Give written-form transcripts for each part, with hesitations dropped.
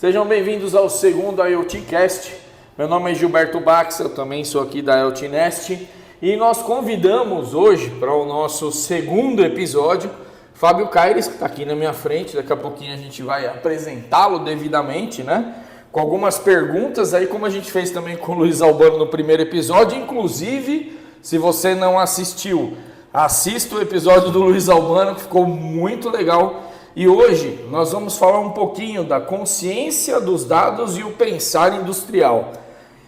Sejam bem-vindos ao segundo IoTcast. Meu nome é Gilberto Bax, eu também sou aqui da IoTnest e nós convidamos hoje para o nosso segundo episódio Fábio Caires, que está aqui na minha frente. Daqui a pouquinho a gente vai apresentá-lo devidamente, né? Com algumas perguntas aí, como a gente fez também com o Luiz Albano no primeiro episódio. Inclusive, se você não assistiu, assista o episódio do Luiz Albano, que ficou muito legal. E hoje nós vamos falar um pouquinho da consciência dos dados e o pensar industrial.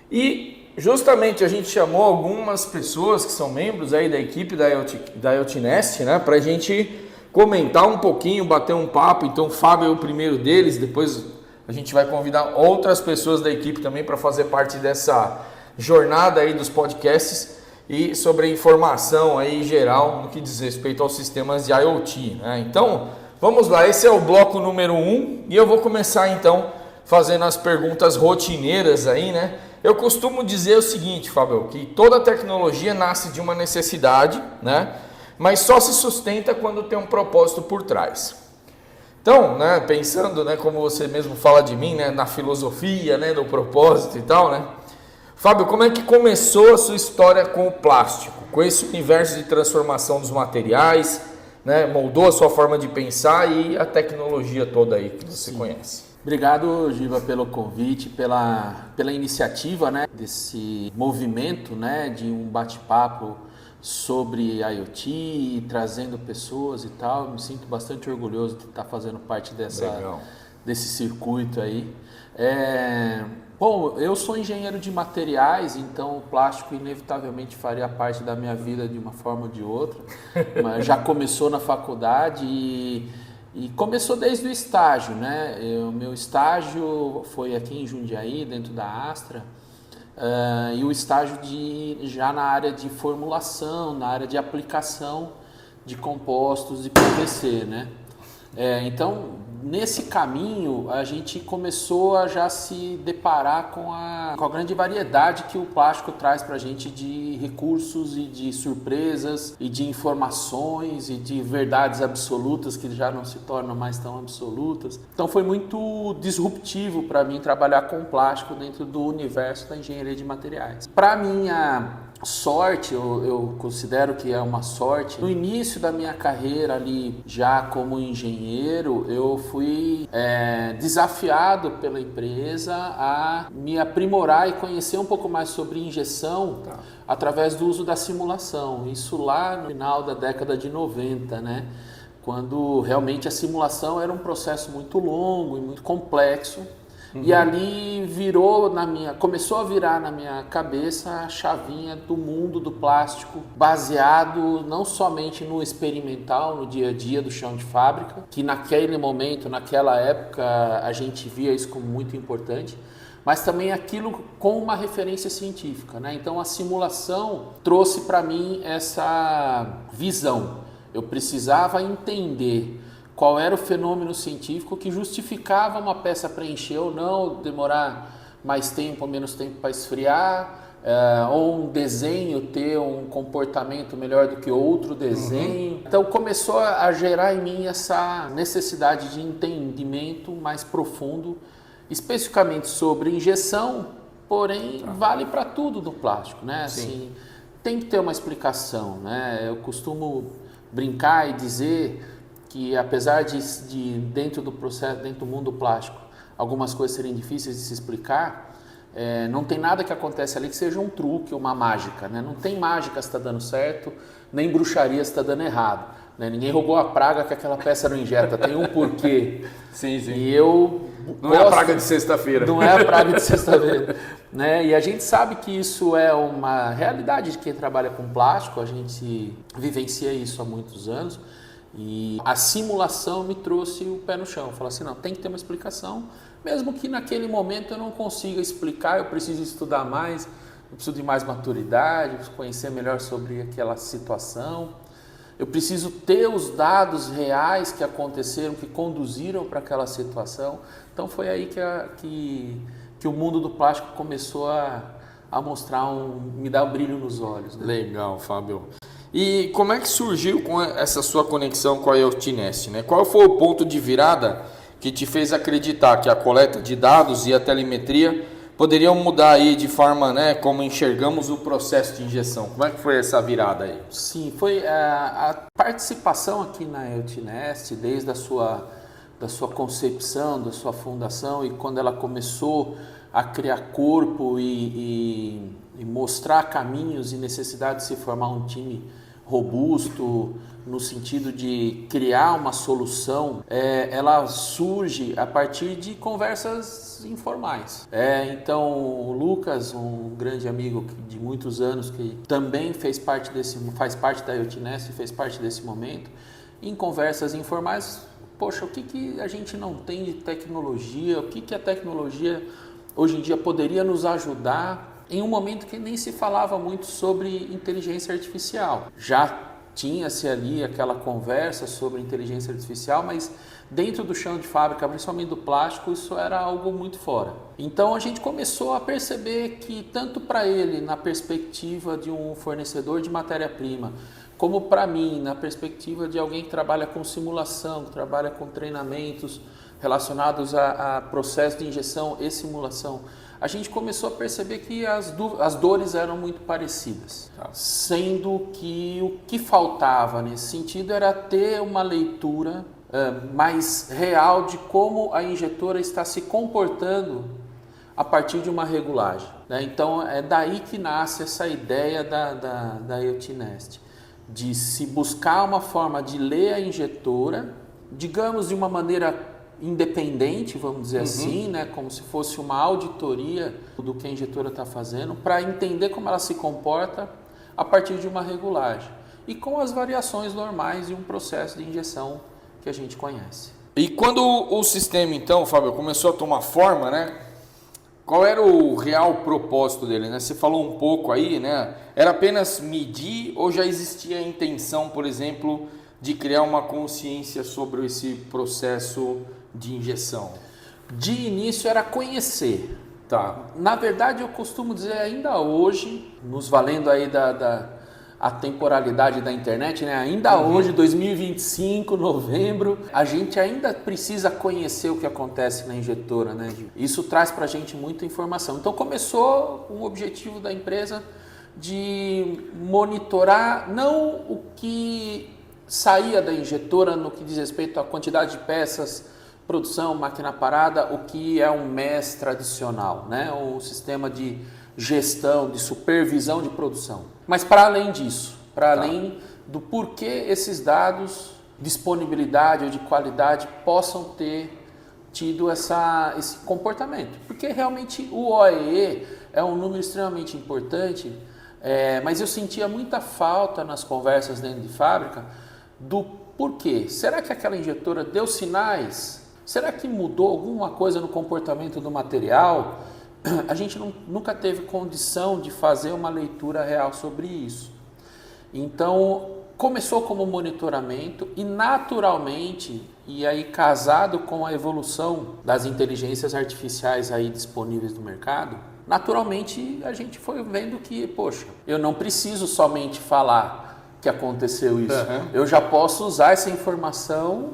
E justamente a gente chamou algumas pessoas que são membros aí da equipe da IoTnest, né, para a gente comentar um pouquinho, bater um papo. Então o Fábio é o primeiro deles, depois a gente vai convidar outras pessoas da equipe também para fazer parte dessa jornada aí dos podcasts e sobre a informação aí geral no que diz respeito aos sistemas de IoT, né? Então, vamos lá, esse é o bloco número 1 e eu vou começar então fazendo as perguntas rotineiras aí, né? Eu costumo dizer o seguinte, Fábio, que toda tecnologia nasce de uma necessidade, né? Mas só se sustenta quando tem um propósito por trás. Então, né, pensando, né, como você mesmo fala de mim, né, na filosofia, né, do propósito e tal, né? Fábio, como é que começou a sua história com o plástico? Com esse universo de transformação dos materiais, né, moldou a sua forma de pensar e a tecnologia toda aí que você conhece. Obrigado, Giva, pelo convite, pela iniciativa, né, desse movimento, né, de um bate-papo sobre IoT, trazendo pessoas e tal. Me sinto bastante orgulhoso de estar fazendo parte desse circuito aí. Bom, eu sou engenheiro de materiais, então o plástico inevitavelmente faria parte da minha vida de uma forma ou de outra. Mas já começou na faculdade e começou desde o estágio, né? O meu estágio foi aqui em Jundiaí, dentro da Astra, e o estágio já na área de formulação, na área de aplicação de compostos de PVC, né? Então, nesse caminho, a gente começou a já se deparar com a grande variedade que o plástico traz para a gente de recursos e de surpresas e de informações e de verdades absolutas que já não se tornam mais tão absolutas. Então, foi muito disruptivo para mim trabalhar com plástico dentro do universo da engenharia de materiais. Para minha sorte, eu considero que é uma sorte. No início da minha carreira ali, já como engenheiro, eu fui desafiado pela empresa a me aprimorar e conhecer um pouco mais sobre injeção através do uso da simulação. Isso lá no final da década de 90, né? Quando realmente a simulação era um processo muito longo e muito complexo. E ali começou a virar na minha cabeça a chavinha do mundo do plástico, baseado não somente no experimental, no dia a dia do chão de fábrica, que naquele momento, naquela época, a gente via isso como muito importante, mas também aquilo com uma referência científica, né? Então a simulação trouxe para mim essa visão. Eu precisava entender qual era o fenômeno científico que justificava uma peça preencher ou não, demorar mais tempo ou menos tempo para esfriar, ou um desenho ter um comportamento melhor do que outro desenho. Então começou a gerar em mim essa necessidade de entendimento mais profundo, especificamente sobre injeção, porém vale para tudo do plástico, né? Assim, tem que ter uma explicação, né? Eu costumo brincar e dizer que apesar de dentro do processo, dentro do mundo plástico, algumas coisas serem difíceis de se explicar, não tem nada que acontece ali que seja um truque, uma mágica, né? Não tem mágica se está dando certo, nem bruxaria se está dando errado, né? Ninguém roubou a praga que aquela peça não injeta, tem um porquê. Sim. E não é a praga de sexta-feira. Não é a praga de sexta-feira, né? E a gente sabe que isso é uma realidade de quem trabalha com plástico, a gente vivencia isso há muitos anos. E a simulação me trouxe o pé no chão. Eu falei assim, não, tem que ter uma explicação, mesmo que naquele momento eu não consiga explicar, eu preciso estudar mais, eu preciso de mais maturidade, conhecer melhor sobre aquela situação. Eu preciso ter os dados reais que aconteceram, que conduziram para aquela situação. Então foi aí que o mundo do plástico começou a mostrar me dar um brilho nos olhos, né? Legal, Fábio. E como é que surgiu com essa sua conexão com a IoTnest, né? Qual foi o ponto de virada que te fez acreditar que a coleta de dados e a telemetria poderiam mudar aí de forma, né, como enxergamos o processo de injeção? Como é que foi essa virada aí? Sim, foi a participação aqui na EOTNest, desde da sua concepção, da sua fundação, e quando ela começou a criar corpo e mostrar caminhos e necessidade de se formar um time robusto, no sentido de criar uma solução, ela surge a partir de conversas informais. Então, o Lucas, um grande amigo de muitos anos, que também faz parte da EOTNest e fez parte desse momento, em conversas informais, poxa, o que a gente não tem de tecnologia, o que a tecnologia hoje em dia poderia nos ajudar em um momento que nem se falava muito sobre inteligência artificial. Já tinha-se ali aquela conversa sobre inteligência artificial, mas dentro do chão de fábrica, principalmente do plástico, isso era algo muito fora. Então a gente começou a perceber que tanto para ele, na perspectiva de um fornecedor de matéria-prima, como para mim, na perspectiva de alguém que trabalha com simulação, que trabalha com treinamentos relacionados a processo de injeção e simulação, a gente começou a perceber que as dores eram muito parecidas, sendo que o que faltava nesse sentido era ter uma leitura mais real de como a injetora está se comportando a partir de uma regulagem, né? Então é daí que nasce essa ideia da EOTNest, de se buscar uma forma de ler a injetora, digamos de uma maneira independente, vamos dizer assim, né? Como se fosse uma auditoria do que a injetora está fazendo, para entender como ela se comporta a partir de uma regulagem e com as variações normais de um processo de injeção que a gente conhece. E quando o sistema, então, Fábio, começou a tomar forma, né? Qual era o real propósito dele, né? Você falou um pouco aí, né? Era apenas medir ou já existia a intenção, por exemplo, de criar uma consciência sobre esse processo de injeção? De início era conhecer. Tá. Na verdade, eu costumo dizer ainda hoje, nos valendo aí a temporalidade da internet, né? Ainda hoje, 2025, novembro, a gente ainda precisa conhecer o que acontece na injetora, né? Isso traz pra gente muita informação. Então começou um objetivo da empresa de monitorar não o que saía da injetora no que diz respeito à quantidade de peças, produção, máquina parada, o que é um MES tradicional, né? O sistema de gestão, de supervisão de produção. Mas para além disso, para além do porquê esses dados, disponibilidade ou de qualidade, possam ter tido esse comportamento. Porque realmente o OEE é um número extremamente importante, mas eu sentia muita falta nas conversas dentro de fábrica do porquê. Será que aquela injetora deu sinais? Será que mudou alguma coisa no comportamento do material? A gente nunca teve condição de fazer uma leitura real sobre isso. Então, começou como monitoramento e naturalmente, e aí casado com a evolução das inteligências artificiais aí disponíveis no mercado, naturalmente a gente foi vendo que, poxa, eu não preciso somente falar que aconteceu isso. Eu já posso usar essa informação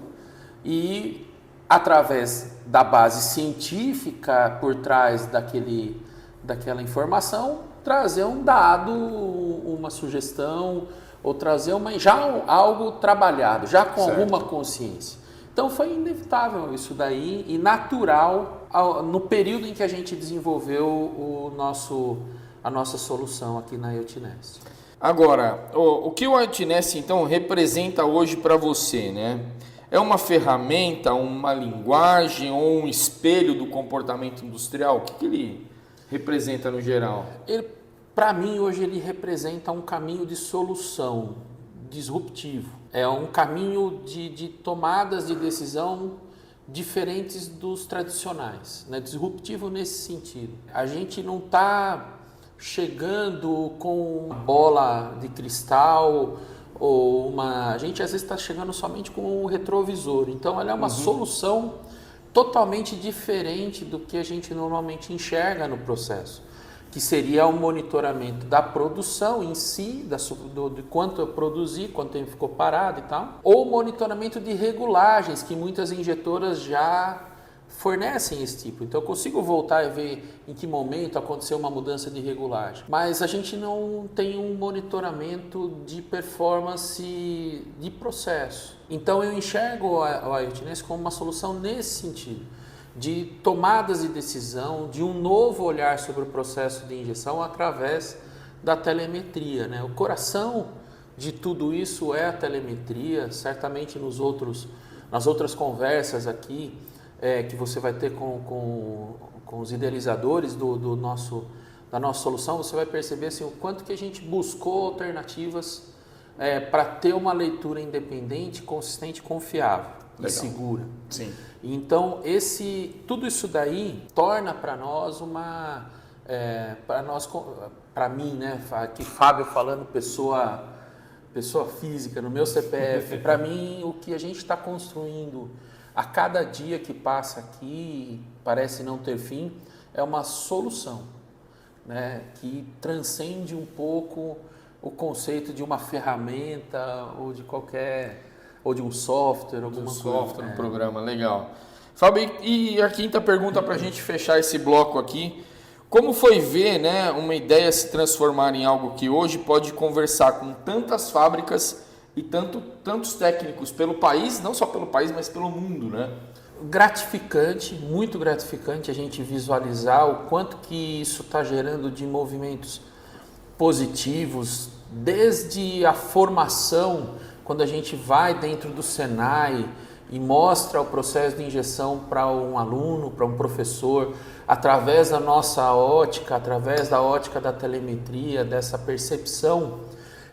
e, através da base científica por trás daquela informação, trazer um dado, uma sugestão, ou trazer algo trabalhado, já com alguma consciência. Então foi inevitável isso daí e natural no período em que a gente desenvolveu a nossa solução aqui na EOTNest. Agora, o que o EOTNest então representa hoje para você, né? É uma ferramenta, uma linguagem ou um espelho do comportamento industrial? O que ele representa no geral? Para mim, hoje ele representa um caminho de solução disruptivo. É um caminho de tomadas de decisão diferentes dos tradicionais, né? Disruptivo nesse sentido. A gente não está chegando com uma bola de cristal a gente às vezes está chegando somente com um retrovisor. Então ela é uma solução totalmente diferente do que a gente normalmente enxerga no processo. que seria o monitoramento da produção em si, de quanto eu produzi, quanto tempo ficou parado e tal, ou monitoramento de regulagens, que muitas injetoras já fornecem esse tipo. Então eu consigo voltar e ver em que momento aconteceu uma mudança de regulagem. Mas a gente não tem um monitoramento de performance de processo. Então eu enxergo o IoT Nest como uma solução nesse sentido, de tomadas de decisão, de um novo olhar sobre o processo de injeção através da telemetria, né? O coração de tudo isso é a telemetria. Certamente nas outras conversas aqui, que você vai ter com os idealizadores da nossa solução, você vai perceber assim, o quanto que a gente buscou alternativas para ter uma leitura independente, consistente, confiável. Legal. E segura. Sim. Então, tudo isso daí torna para nós para mim, né, aqui Fábio falando pessoa física, no meu CPF, para mim o que a gente está construindo a cada dia que passa aqui, parece não ter fim, é uma solução, né, que transcende um pouco o conceito de uma ferramenta ou de um software, um programa, legal. Fábio, e a quinta pergunta para a gente fechar esse bloco aqui, como foi ver, né, uma ideia se transformar em algo que hoje pode conversar com tantas fábricas e tantos técnicos pelo país, não só pelo país, mas pelo mundo, né? Gratificante, muito gratificante a gente visualizar o quanto que isso está gerando de movimentos positivos, desde a formação, quando a gente vai dentro do Senai e mostra o processo de injeção para um aluno, para um professor, através da nossa ótica, através da ótica da telemetria, dessa percepção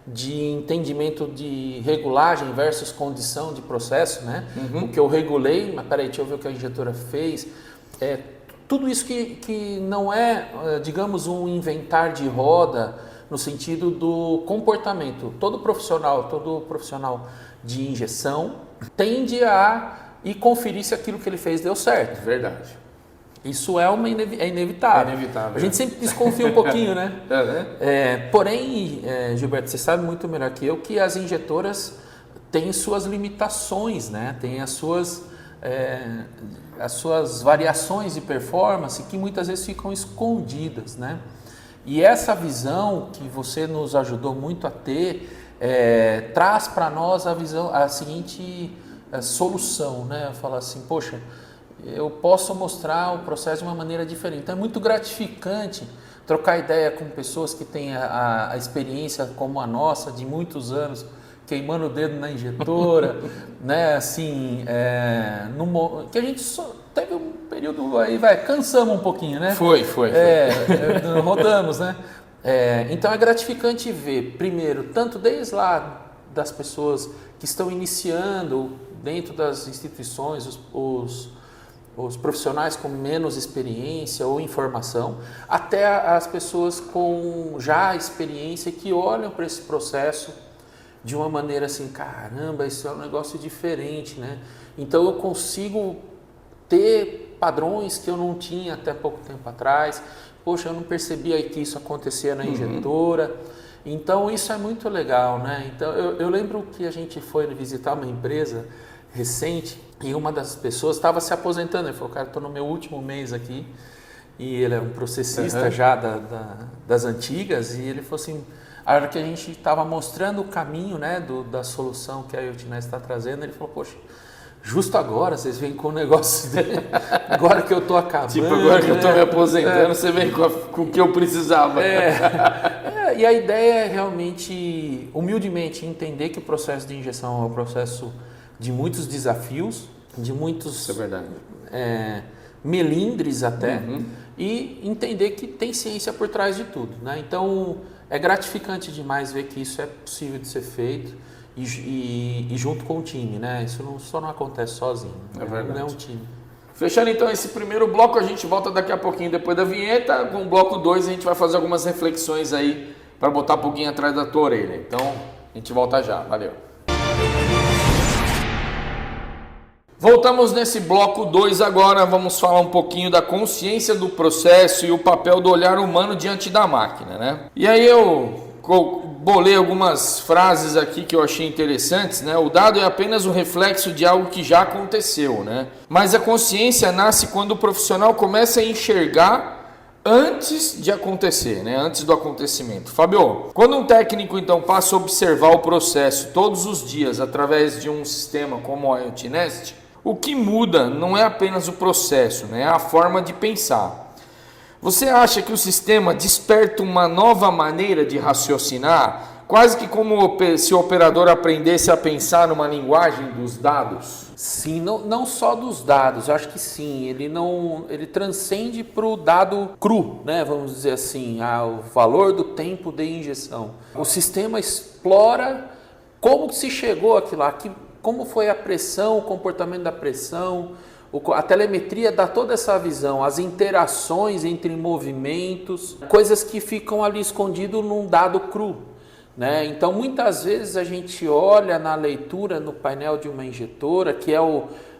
de entendimento de regulagem versus condição de processo, né? Uhum. O que eu regulei, mas peraí, deixa eu ver o que a injetora fez. Tudo isso que não é, digamos, um inventar de roda no sentido do comportamento. Todo profissional de injeção tende a ir conferir se aquilo que ele fez deu certo. Verdade. Isso é inevitável. A gente sempre desconfia um pouquinho, né? Porém, Gilberto, você sabe muito melhor que eu que as injetoras têm suas limitações, né? Tem as suas variações de performance que muitas vezes ficam escondidas, né? E essa visão que você nos ajudou muito a ter traz para nós a seguinte solução, né? Falar assim, poxa, eu posso mostrar o processo de uma maneira diferente. Então é muito gratificante trocar ideia com pessoas que têm a experiência como a nossa, de muitos anos, queimando o dedo na injetora, né? Assim, que a gente só teve um período aí, cansamos um pouquinho, né? Foi. Rodamos, né? Então é gratificante ver, primeiro, tanto desde lá das pessoas que estão iniciando dentro das instituições, os profissionais com menos experiência ou informação, até as pessoas com já experiência que olham para esse processo de uma maneira assim, caramba, isso é um negócio diferente, né? Então eu consigo ter padrões que eu não tinha até pouco tempo atrás. Poxa, eu não percebia que isso acontecia na injetora. Então isso é muito legal, né? Então eu lembro que a gente foi visitar uma empresa recente e uma das pessoas estava se aposentando. Ele falou, cara, estou no meu último mês aqui. E ele é um processista já das antigas. E ele falou assim, a hora que a gente estava mostrando o caminho, né, da solução que a IoT Nest está trazendo, ele falou, poxa, justo agora vocês vêm com o negócio dele, agora que eu estou acabando. Tipo, agora que eu estou me aposentando, você vem com o que eu precisava. E a ideia é realmente, humildemente, entender que o processo de injeção é um processo de muitos desafios, de muitos Isso é verdade. melindres até, e entender que tem ciência por trás de tudo, né? Então, é gratificante demais ver que isso é possível de ser feito e junto com o time, né? Isso só não acontece sozinho, não é um time. Fechando então esse primeiro bloco, a gente volta daqui a pouquinho depois da vinheta. Com o bloco 2 a gente vai fazer algumas reflexões aí para botar um pouquinho atrás da tua orelha. Então, a gente volta já. Valeu. Voltamos nesse bloco 2 agora, vamos falar um pouquinho da consciência do processo e o papel do olhar humano diante da máquina, né? E aí eu bolei algumas frases aqui que eu achei interessantes, né? O dado é apenas o reflexo de algo que já aconteceu, né? Mas a consciência nasce quando o profissional começa a enxergar antes de acontecer, né? Antes do acontecimento. Fábio, quando um técnico então passa a observar o processo todos os dias através de um sistema como o IoT Nest, o que muda não é apenas o processo, né? É a forma de pensar. Você acha que o sistema desperta uma nova maneira de raciocinar? Quase que como se o operador aprendesse a pensar numa linguagem dos dados? Sim, não só dos dados, eu acho que sim, ele transcende para o dado cru, né? Vamos dizer assim, o valor do tempo de injeção. O sistema explora como se chegou aquilo lá, como foi a pressão, o comportamento da pressão, a telemetria dá toda essa visão, as interações entre movimentos, coisas que ficam ali escondidas num dado cru, né? Então muitas vezes a gente olha na leitura no painel de uma injetora, que é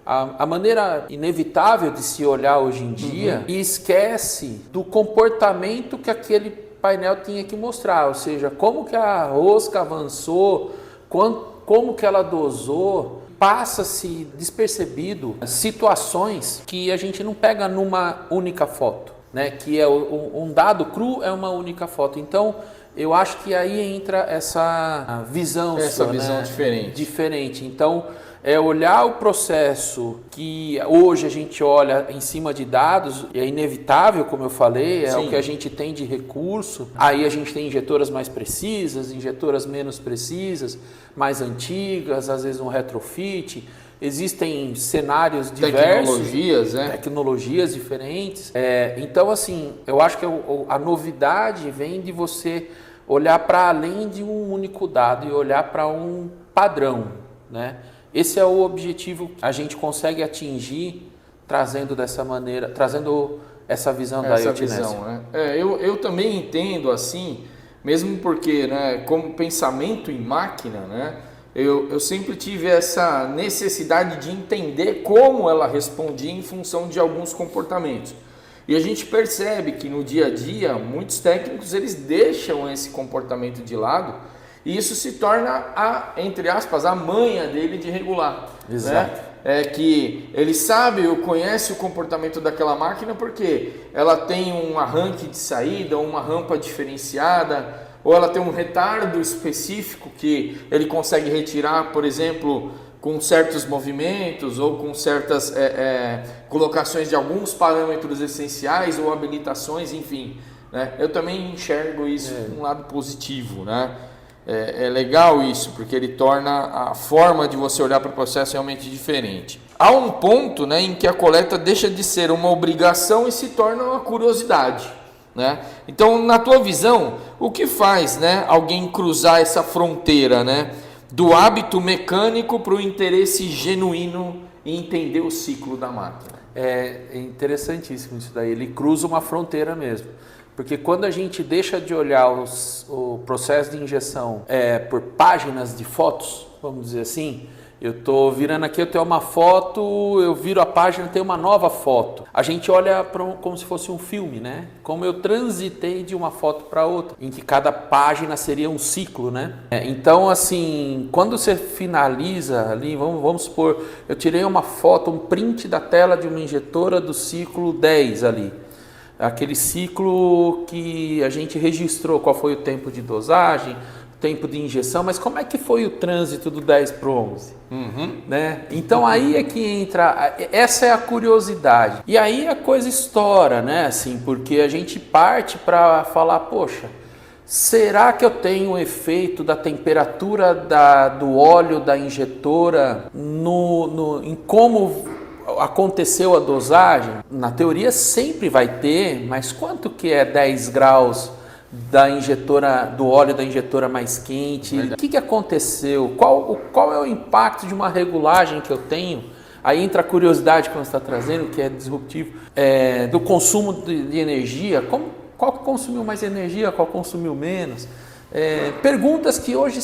a maneira inevitável de se olhar hoje em dia, e esquece do comportamento que aquele painel tinha que mostrar, ou seja, como que a rosca avançou, como que ela dosou. Passa-se despercebido situações que a gente não pega numa única foto, né? Que é um dado cru é uma única foto. Então, eu acho que aí entra essa visão visão, né? diferente. Então, é olhar o processo que hoje a gente olha em cima de dados, é inevitável, como eu falei, é Sim. o que a gente tem de recurso. Aí a gente tem injetoras mais precisas, injetoras menos precisas, mais antigas, às vezes um retrofit. Existem cenários diversos, tecnologias diferentes. Então, assim, eu acho que a novidade vem de você olhar para além de um único dado e olhar para um padrão, né? Esse é o objetivo que a gente consegue atingir trazendo dessa maneira, trazendo essa visão da IoT Nest. Né? Eu também entendo assim, mesmo porque, né, como pensamento em máquina, né, eu sempre tive essa necessidade de entender como ela respondia em função de alguns comportamentos. E a gente percebe que no dia a dia, muitos técnicos eles deixam esse comportamento de lado e isso se torna, entre aspas, a manha dele de regular. Exato. Né? É que ele sabe ou conhece o comportamento daquela máquina porque ela tem um arranque de saída, uma rampa diferenciada, ou ela tem um retardo específico que ele consegue retirar, por exemplo, com certos movimentos ou com certas colocações de alguns parâmetros essenciais ou habilitações, enfim. Né? Eu também enxergo isso um lado positivo, né? É legal isso, porque ele torna a forma de você olhar para o processo realmente diferente. Há um ponto, né, em que a coleta deixa de ser uma obrigação e se torna uma curiosidade. Né? Então, na tua visão, o que faz, né, alguém cruzar essa fronteira, né, do hábito mecânico para o interesse genuíno em entender o ciclo da máquina? É interessantíssimo isso daí, ele cruza uma fronteira mesmo. Porque quando a gente deixa de olhar o processo de injeção por páginas de fotos, vamos dizer assim, eu estou virando aqui, eu tenho uma foto, eu viro a página, tem uma nova foto. A gente olha como se fosse um filme, né? Como eu transitei de uma foto para outra, em que cada página seria um ciclo, né? Então, assim, quando você finaliza ali, vamos supor, eu tirei uma foto, um print da tela de uma injetora do ciclo 10 ali. Aquele ciclo que a gente registrou, qual foi o tempo de dosagem, tempo de injeção, mas como é que foi o trânsito do 10 para o 11? Né? Então aí é que entra, essa é a curiosidade. E aí a coisa estoura, né? Assim, porque a gente parte para falar, poxa, será que eu tenho um efeito da temperatura do óleo da injetora em como aconteceu a dosagem? Na teoria sempre vai ter, mas quanto que é 10 graus da injetora, do óleo da injetora mais quente? O que aconteceu? Qual é o impacto de uma regulagem que eu tenho? Aí entra a curiosidade que você está trazendo, que é disruptivo, do consumo de energia. Qual consumiu mais energia, qual consumiu menos? Perguntas que hoje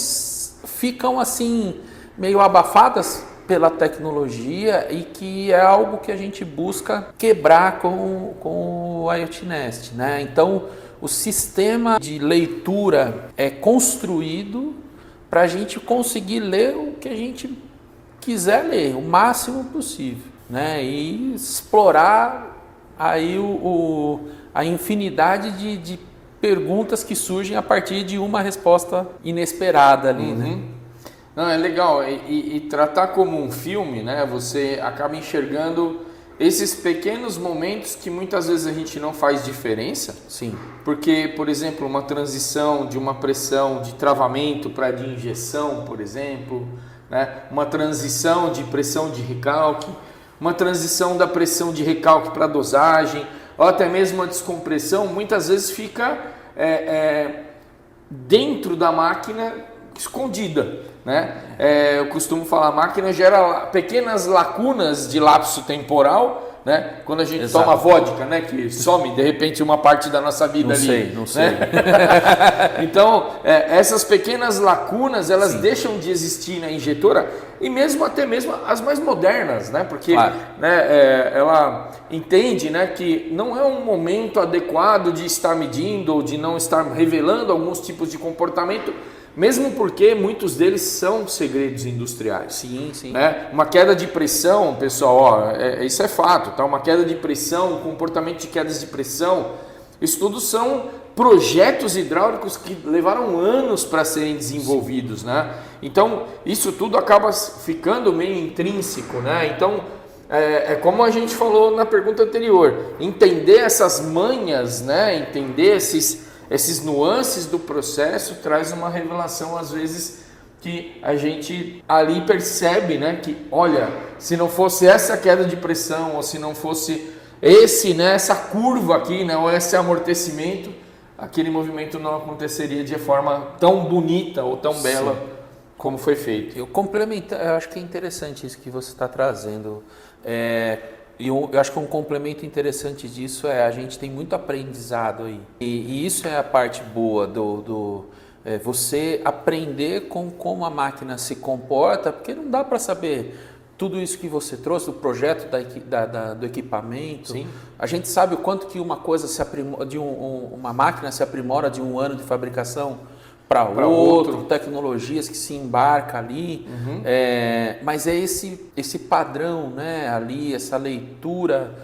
ficam assim meio abafadas pela tecnologia e que é algo que a gente busca quebrar com o IoT Nest, né? Então, o sistema de leitura é construído para a gente conseguir ler o que a gente quiser ler, o máximo possível, né? E explorar aí a infinidade de perguntas que surgem a partir de uma resposta inesperada ali, né? Não, é legal. E tratar como um filme, né? Você acaba enxergando esses pequenos momentos que muitas vezes a gente não faz diferença. Sim. Porque, por exemplo, uma transição de uma pressão de travamento para de injeção, por exemplo, né? Uma transição de pressão de recalque, uma transição da pressão de recalque para dosagem, ou até mesmo uma descompressão, muitas vezes fica dentro da máquina escondida, né? Eu costumo falar, a máquina gera pequenas lacunas de lapso temporal, né? Quando a gente toma vodka, né? Que some de repente uma parte da nossa vida ali. Não sei. Então, essas pequenas lacunas, elas deixam de existir na injetora e até mesmo as mais modernas, né? Porque né, ela entende, né, que não é um momento adequado de estar medindo ou de não estar revelando alguns tipos de comportamento, mesmo porque muitos deles são segredos industriais. Sim. Né? Uma queda de pressão, pessoal, isso é fato, tá? Uma queda de pressão, comportamento de quedas de pressão, isso tudo são projetos hidráulicos que levaram anos para serem desenvolvidos, né? Então, isso tudo acaba ficando meio intrínseco, né? Então, como a gente falou na pergunta anterior, entender essas manhas, né? Entender esses nuances do processo traz uma revelação, às vezes, que a gente ali percebe, né, que, olha, se não fosse essa queda de pressão, ou se não fosse essa curva aqui, né, ou esse amortecimento, aquele movimento não aconteceria de forma tão bonita ou tão bela como foi feito. Eu acho que é interessante isso que você está trazendo. Eu acho que um complemento interessante disso a gente tem muito aprendizado aí. E isso é a parte boa você aprender com como a máquina se comporta, porque não dá para saber tudo isso que você trouxe, do projeto do equipamento. Sim. A gente sabe o quanto que uma coisa uma máquina se aprimora de um ano de fabricação para outro, tecnologias que se embarca ali, mas é esse padrão, né, ali, essa leitura,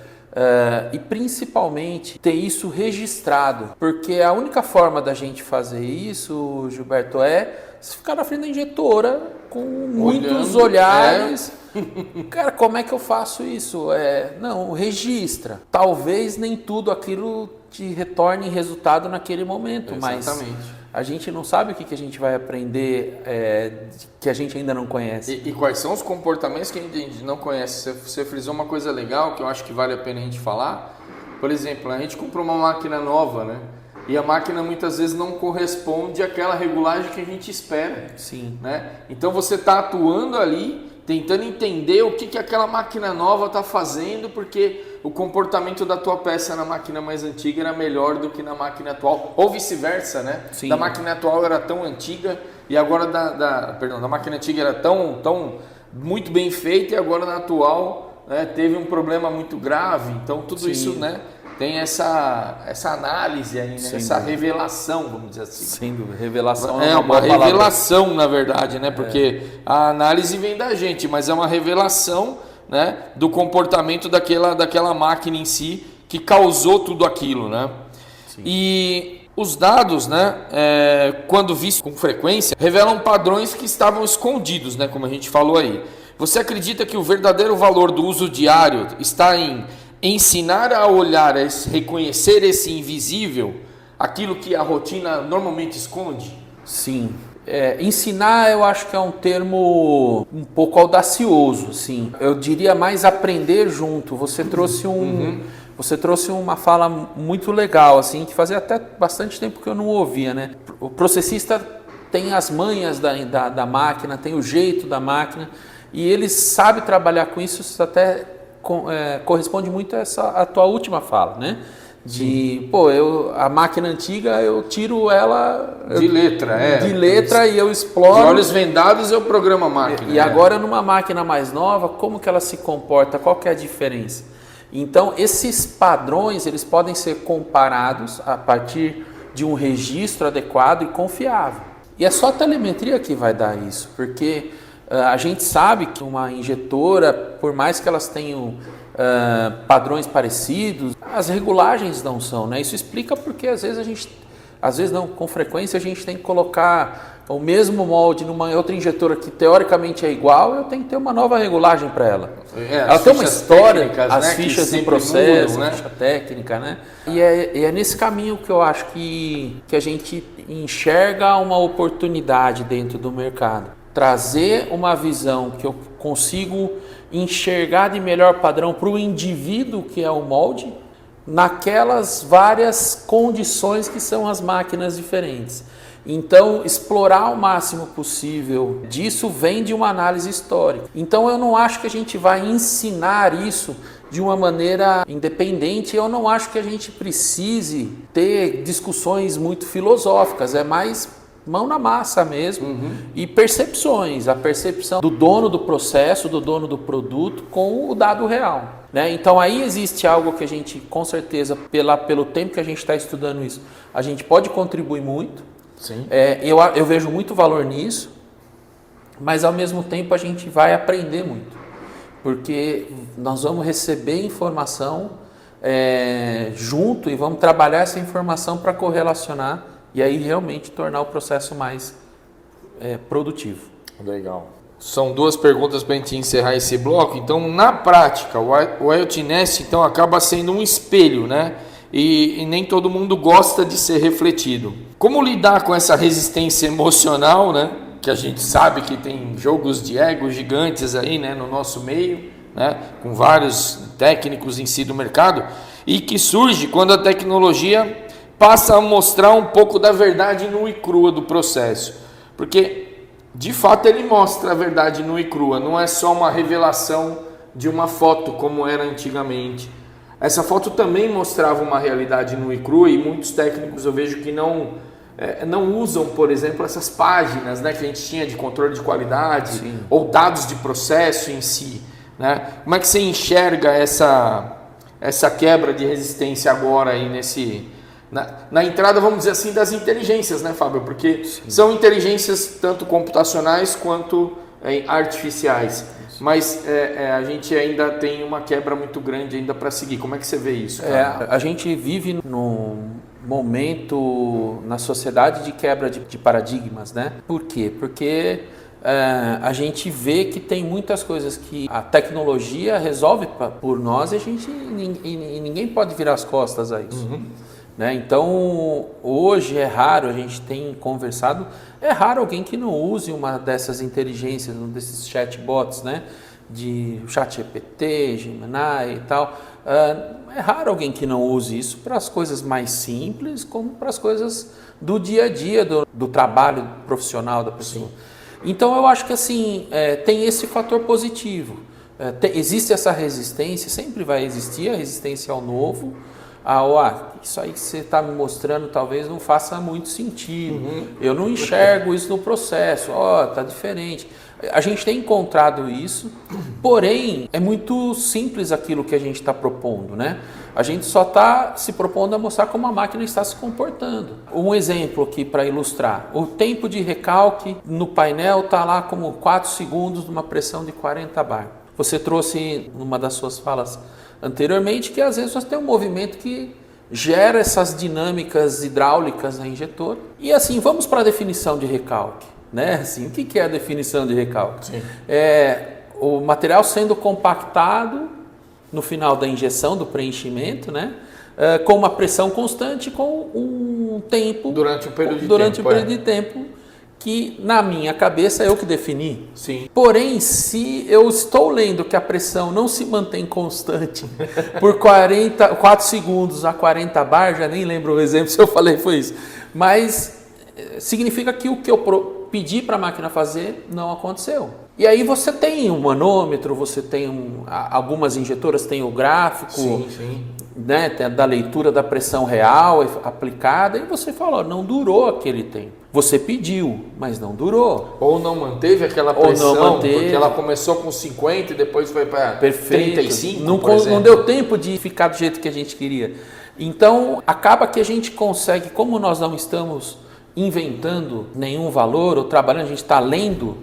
e principalmente ter isso registrado, porque a única forma da gente fazer isso, Gilberto, é ficar na frente da injetora com muitos olhares. Cara, como é que eu faço isso? Não, registra. Talvez nem tudo aquilo te retorne resultado naquele momento, Exatamente. mas a gente não sabe o que a gente vai aprender que a gente ainda não conhece. E quais são os comportamentos que a gente não conhece? Você frisou uma coisa legal que eu acho que vale a pena a gente falar. Por exemplo, a gente comprou uma máquina nova, né? E a máquina muitas vezes não corresponde àquela regulagem que a gente espera. Sim. Né? Então você está atuando ali, tentando entender o que aquela máquina nova está fazendo, porque o comportamento da tua peça na máquina mais antiga era melhor do que na máquina atual, ou vice-versa, né? Sim. Da máquina atual era tão antiga e agora da máquina antiga era tão muito bem feita e agora na atual, né, teve um problema muito grave. Então tudo isso, né, tem essa análise aí, né? Essa revelação, vamos dizer assim. Sem dúvida, revelação é uma revelação, na verdade, né? Porque a análise vem da gente, mas é uma revelação, né, do comportamento daquela máquina em si que causou tudo aquilo, né? Sim. E os dados, né, quando vistos com frequência, revelam padrões que estavam escondidos, né, como a gente falou aí. Você acredita que o verdadeiro valor do uso diário está em ensinar a olhar, a reconhecer esse invisível, aquilo que a rotina normalmente esconde? Sim. Ensinar eu acho que é um termo um pouco audacioso, sim. Eu diria mais aprender junto. Você trouxe você trouxe uma fala muito legal, assim, que fazia até bastante tempo que eu não ouvia, né? O processista tem as manhas da máquina, tem o jeito da máquina, e ele sabe trabalhar com isso. Isso até corresponde muito a tua última fala, né? A máquina antiga eu tiro ela de letra e eu exploro. De olhos vendados eu programo a máquina. E agora numa máquina mais nova, como que ela se comporta? Qual que é a diferença? Então esses padrões eles podem ser comparados a partir de um registro adequado e confiável. E é só a telemetria que vai dar isso, porque a gente sabe que uma injetora, por mais que elas tenham padrões parecidos, as regulagens não são, né? Isso explica porque com frequência a gente tem que colocar o mesmo molde numa outra injetora que teoricamente é igual, eu tenho que ter uma nova regulagem para ela. Ela tem uma história, as fichas de processo, mudam, né? A ficha técnica, né? E é nesse caminho que eu acho que a gente enxerga uma oportunidade dentro do mercado. Trazer uma visão que eu consigo enxergar de melhor padrão para o indivíduo que é o molde, naquelas várias condições que são as máquinas diferentes. Então, explorar o máximo possível disso vem de uma análise histórica. Então, eu não acho que a gente vai ensinar isso de uma maneira independente. Eu não acho que a gente precise ter discussões muito filosóficas. É mais mão na massa mesmo e percepções. A percepção do dono do processo, do dono do produto com o dado real. Né? Então, aí existe algo que a gente, com certeza, pelo tempo que a gente está estudando isso, a gente pode contribuir muito. Sim. Eu vejo muito valor nisso, mas ao mesmo tempo a gente vai aprender muito, porque nós vamos receber informação junto e vamos trabalhar essa informação para correlacionar e aí realmente tornar o processo mais produtivo. Legal. São duas perguntas para a gente encerrar esse bloco. Então, na prática, o IoT Nest então, acaba sendo um espelho, né? E nem todo mundo gosta de ser refletido. Como lidar com essa resistência emocional, né? Que a gente sabe que tem jogos de ego gigantes aí, né? No nosso meio, né? Com vários técnicos em si do mercado, e que surge quando a tecnologia passa a mostrar um pouco da verdade nua e crua do processo. Porque, de fato, ele mostra a verdade nua e crua, não é só uma revelação de uma foto como era antigamente. Essa foto também mostrava uma realidade nua e crua e muitos técnicos eu vejo que não usam, por exemplo, essas páginas, né, que a gente tinha de controle de qualidade. Sim. Ou dados de processo em si. Né? Como é que você enxerga essa quebra de resistência agora aí na entrada, vamos dizer assim, das inteligências, né, Fábio? Porque são inteligências tanto computacionais quanto artificiais. Mas a gente ainda tem uma quebra muito grande ainda para seguir. Como é que você vê isso? A gente vive num momento na sociedade de quebra de paradigmas, né? Por quê? Porque a gente vê que tem muitas coisas que a tecnologia resolve por nós e ninguém pode virar as costas a isso. Né? Então, hoje é raro, a gente tem conversado, é raro alguém que não use uma dessas inteligências, um desses chatbots, né? De ChatGPT, Gemini e tal. É raro alguém que não use isso para as coisas mais simples, como para as coisas do dia a dia, do trabalho profissional da pessoa. Sim. Então, eu acho que assim, tem esse fator positivo. Existe essa resistência, sempre vai existir a resistência ao novo, isso aí que você está me mostrando talvez não faça muito sentido, eu não enxergo isso no processo, está diferente. A gente tem encontrado isso, porém é muito simples aquilo que a gente está propondo, né? A gente só está se propondo a mostrar como a máquina está se comportando. Um exemplo aqui para ilustrar, o tempo de recalque no painel está lá como 4 segundos numa pressão de 40 bar. Você trouxe numa das suas falas anteriormente que às vezes você tem um movimento que gera essas dinâmicas hidráulicas na injetora. E assim, vamos para a definição de recalque. Né? Assim, o que é a definição de recalque? Sim. O material sendo compactado no final da injeção, do preenchimento, né? Com uma pressão constante, com um tempo... Durante um período de tempo que na minha cabeça é eu que defini. Sim. Porém, se eu estou lendo que a pressão não se mantém constante por 4 segundos a 40 bar, já nem lembro o exemplo se eu falei foi isso, mas significa que o que eu pedi para a máquina fazer não aconteceu. E aí você tem um manômetro, você tem algumas injetoras têm o gráfico, sim. né, da leitura da pressão real aplicada, e você fala, não durou aquele tempo. Você pediu, mas não durou. Ou não manteve aquela pressão, ou não manteve. Porque ela começou com 50 e depois foi para 35, não deu tempo de ficar do jeito que a gente queria. Então, acaba que a gente consegue, como nós não estamos inventando nenhum valor ou trabalhando, a gente está lendo,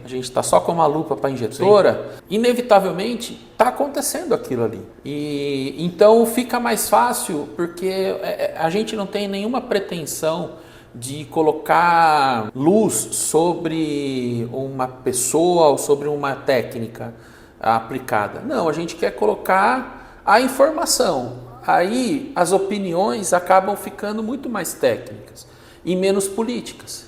a gente está só com uma lupa para a injetora, inevitavelmente está acontecendo aquilo ali. E então fica mais fácil, porque a gente não tem nenhuma pretensão de colocar luz sobre uma pessoa ou sobre uma técnica aplicada. Não, a gente quer colocar a informação. Aí as opiniões acabam ficando muito mais técnicas e menos políticas.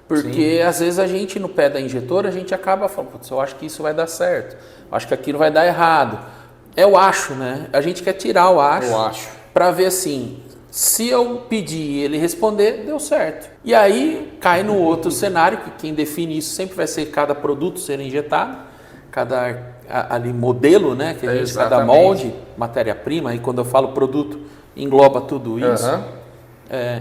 Porque às vezes a gente, no pé da injetora, a gente acaba falando, putz, eu acho que isso vai dar certo, eu acho que aquilo vai dar errado. Eu acho, né? A gente quer tirar o acho. Para ver assim, se eu pedir e ele responder, deu certo. E aí cai no outro cenário, que quem define isso sempre vai ser cada produto ser injetado, cada ali modelo, né? Que a gente, cada molde, matéria-prima, e quando eu falo produto, engloba tudo isso.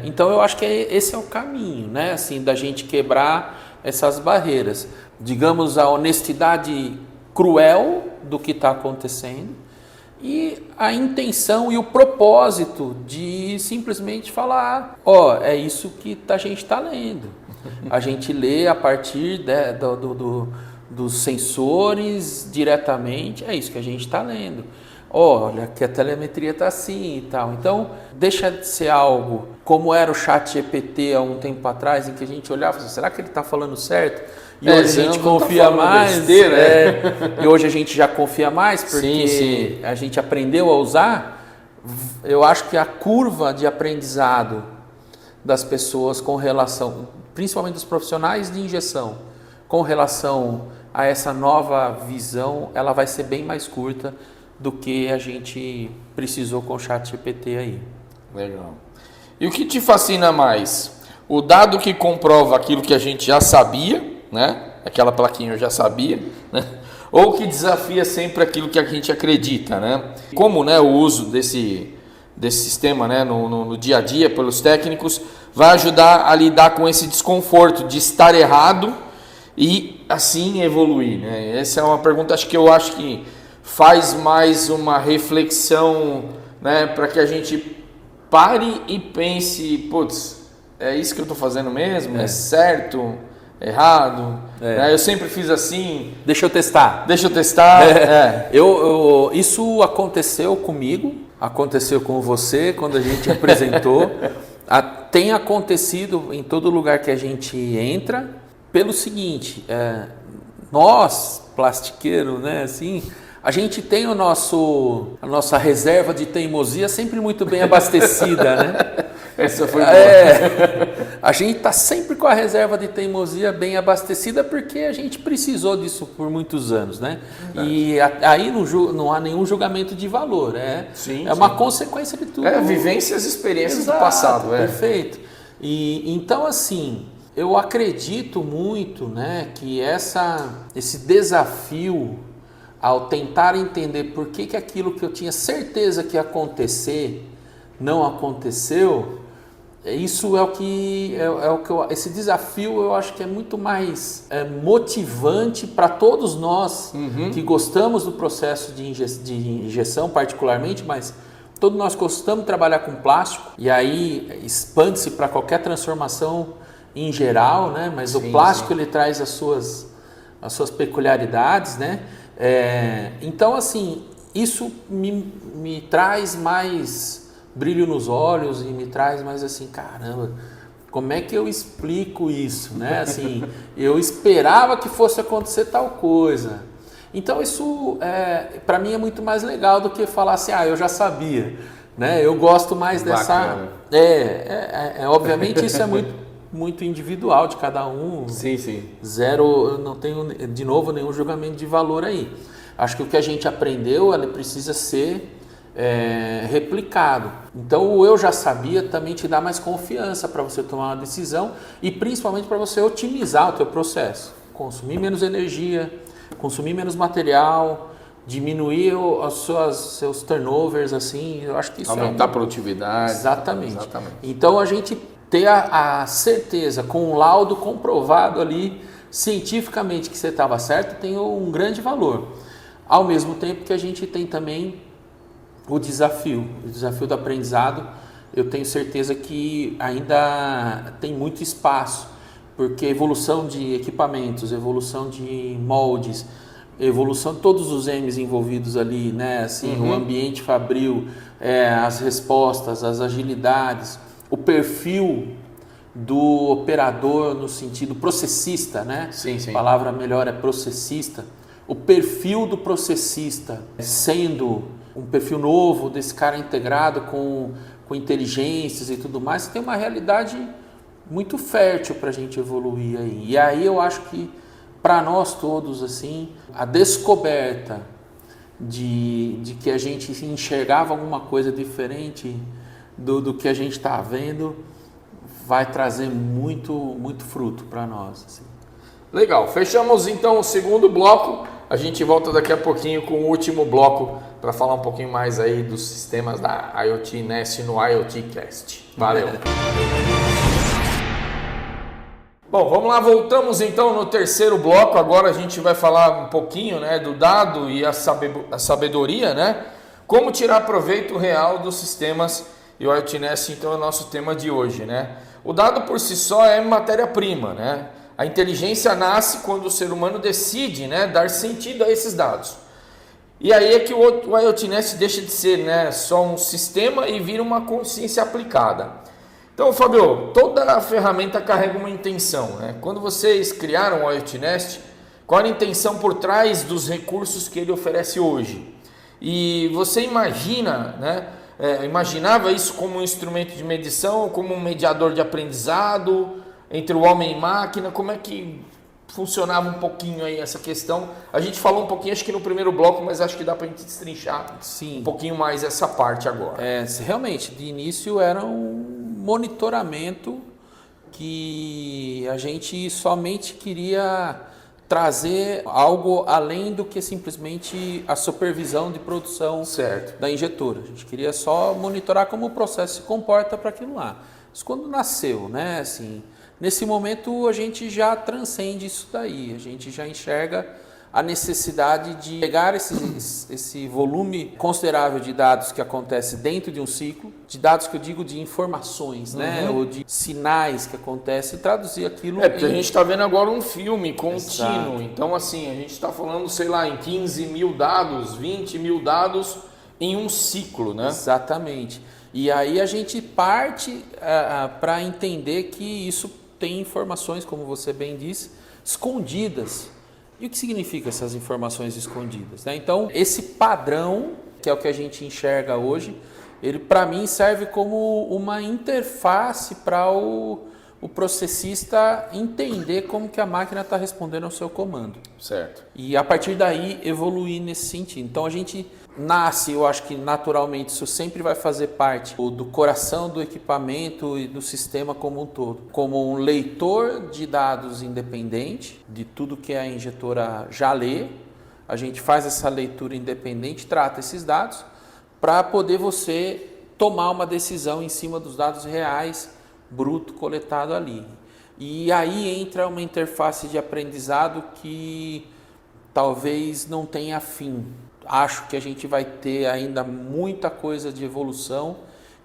Então eu acho que esse é o caminho, né? Assim, da gente quebrar essas barreiras. Digamos, a honestidade cruel do que está acontecendo e a intenção e o propósito de simplesmente falar, é isso que a gente está lendo. A gente lê a partir dos sensores diretamente, é isso que a gente está lendo. Olha, que a telemetria está assim e tal. Então, deixa de ser algo como era o ChatGPT há um tempo atrás, em que a gente olhava e falava, será que ele está falando certo? E hoje a gente confia mais. Besteira, e hoje a gente já confia mais, porque a gente aprendeu a usar. Eu acho que a curva de aprendizado das pessoas com relação, principalmente dos profissionais de injeção, com relação a essa nova visão, ela vai ser bem mais curta do que a gente precisou com o ChatGPT aí. Legal. E o que te fascina mais? O dado que comprova aquilo que a gente já sabia, né? Aquela plaquinha eu já sabia, né? Ou que desafia sempre aquilo que a gente acredita, né? Como, né, o uso desse sistema, né, no dia a dia pelos técnicos vai ajudar a lidar com esse desconforto de estar errado e assim evoluir, né? Essa é uma pergunta, acho que faz mais uma reflexão, né, para que a gente pare e pense, putz, é isso que eu estou fazendo mesmo? É certo? Errado? Eu sempre fiz assim. Deixa eu testar. Isso aconteceu comigo, aconteceu com você quando a gente apresentou. Tem acontecido em todo lugar que a gente entra, pelo seguinte, nós, plastiqueiro, né, assim, a gente tem a nossa reserva de teimosia sempre muito bem abastecida, né? Essa foi boa. A gente está sempre com a reserva de teimosia bem abastecida porque a gente precisou disso por muitos anos, né? E aí não há nenhum julgamento de valor, uma consequência de tudo. Vivências e experiências do passado. Perfeito. E então, assim, eu acredito muito, né, que esse desafio ao tentar entender por que aquilo que eu tinha certeza que ia acontecer não aconteceu, isso é o que esse desafio eu acho que é muito mais motivante para todos nós que gostamos do processo de injeção particularmente, mas todos nós gostamos de trabalhar com plástico e aí expande-se para qualquer transformação em geral, né? Mas o plástico ele traz as suas peculiaridades, né? Então, assim, isso me traz mais brilho nos olhos e me traz mais assim, caramba, como é que eu explico isso, né? Assim, eu esperava que fosse acontecer tal coisa. Então, isso, para mim, é muito mais legal do que falar assim, eu já sabia, né? Eu gosto mais dessa... Obviamente, isso é muito individual de cada um. Sim. Zero, eu não tenho, de novo, nenhum julgamento de valor aí. Acho que o que a gente aprendeu, ele precisa ser replicado. Então, o eu já sabia também te dá mais confiança para você tomar uma decisão e principalmente para você otimizar o teu processo. Consumir menos energia, consumir menos material, diminuir seus turnovers, assim, eu acho que isso aumentar a produtividade. Exatamente. Então a gente ter a certeza, com um laudo comprovado ali, cientificamente, que você estava certo, tem um grande valor. Ao mesmo tempo que a gente tem também o desafio do aprendizado. Eu tenho certeza que ainda tem muito espaço, porque evolução de equipamentos, evolução de moldes, evolução de todos os M's envolvidos ali, né? Assim, o ambiente fabril, as respostas, as agilidades, o perfil do operador no sentido processista, né? Sim. A palavra melhor é processista. O perfil do processista sendo um perfil novo, desse cara integrado com inteligências e tudo mais, tem uma realidade muito fértil para a gente evoluir aí. E aí eu acho que para nós todos, assim, a descoberta de que a gente enxergava alguma coisa diferente do que a gente está vendo vai trazer muito fruto para nós. Assim. Legal, fechamos então o segundo bloco. A gente volta daqui a pouquinho com o último bloco para falar um pouquinho mais aí dos sistemas da IoT Nest no IoT Cast. Valeu! Bom, vamos lá, voltamos então no terceiro bloco. Agora a gente vai falar um pouquinho, né, do dado e a sabedoria, né? Como tirar proveito real dos sistemas, e o IoT Nest então é o nosso tema de hoje, né? O dado por si só é matéria-prima, né? A inteligência nasce quando o ser humano decide, né, dar sentido a esses dados. E aí é que o IoT Nest deixa de ser, né, só um sistema e vira uma consciência aplicada. Então, Fábio, toda a ferramenta carrega uma intenção, né? Quando vocês criaram o IoT Nest, qual a intenção por trás dos recursos que ele oferece hoje? E você imagina, né, imaginava isso como um instrumento de medição, como um mediador de aprendizado entre o homem e máquina? Como é que funcionava um pouquinho aí essa questão? A gente falou um pouquinho, acho que no primeiro bloco, mas acho que dá para a gente destrinchar um pouquinho mais essa parte agora. Realmente, de início era um monitoramento que a gente somente queria trazer algo além do que simplesmente a supervisão de produção da injetora. A gente queria só monitorar como o processo se comporta para aquilo lá. Isso quando nasceu, né? Assim, nesse momento a gente já transcende isso daí, a gente já enxerga a necessidade de pegar esse volume considerável de dados que acontece dentro de um ciclo, de dados que eu digo de informações, né, ou de sinais que acontecem, e traduzir aquilo porque a gente está vendo agora um filme contínuo, então assim, a gente está falando, sei lá, em 15 mil dados, 20 mil dados em um ciclo, né? Exatamente. E aí a gente parte para entender que isso tem informações, como você bem disse, escondidas. E o que significa essas informações escondidas, né? Então, esse padrão, que é o que a gente enxerga hoje, ele para mim serve como uma interface para o processista entender como que a máquina está respondendo ao seu comando. Certo. E a partir daí evoluir nesse sentido. Então a gente nasce, eu acho que naturalmente isso sempre vai fazer parte do coração do equipamento e do sistema como um todo. Como um leitor de dados independente, de tudo que a injetora já lê, a gente faz essa leitura independente, trata esses dados para poder você tomar uma decisão em cima dos dados reais, bruto, coletado ali. E aí entra uma interface de aprendizado que talvez não tenha fim. Acho que a gente vai ter ainda muita coisa de evolução,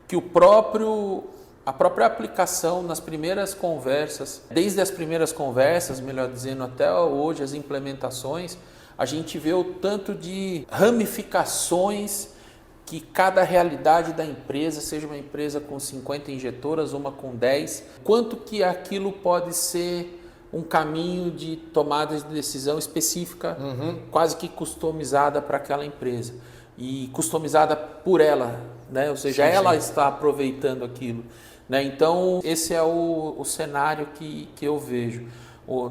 que a própria aplicação nas primeiras conversas, desde as primeiras conversas, melhor dizendo, até hoje as implementações, a gente vê o tanto de ramificações que cada realidade da empresa, seja uma empresa com 50 injetoras, uma com 10, quanto que aquilo pode ser um caminho de tomada de decisão específica, quase que customizada para aquela empresa. E customizada por ela, né? Ou seja, ela está aproveitando aquilo. Né? Então, esse é o cenário que eu vejo.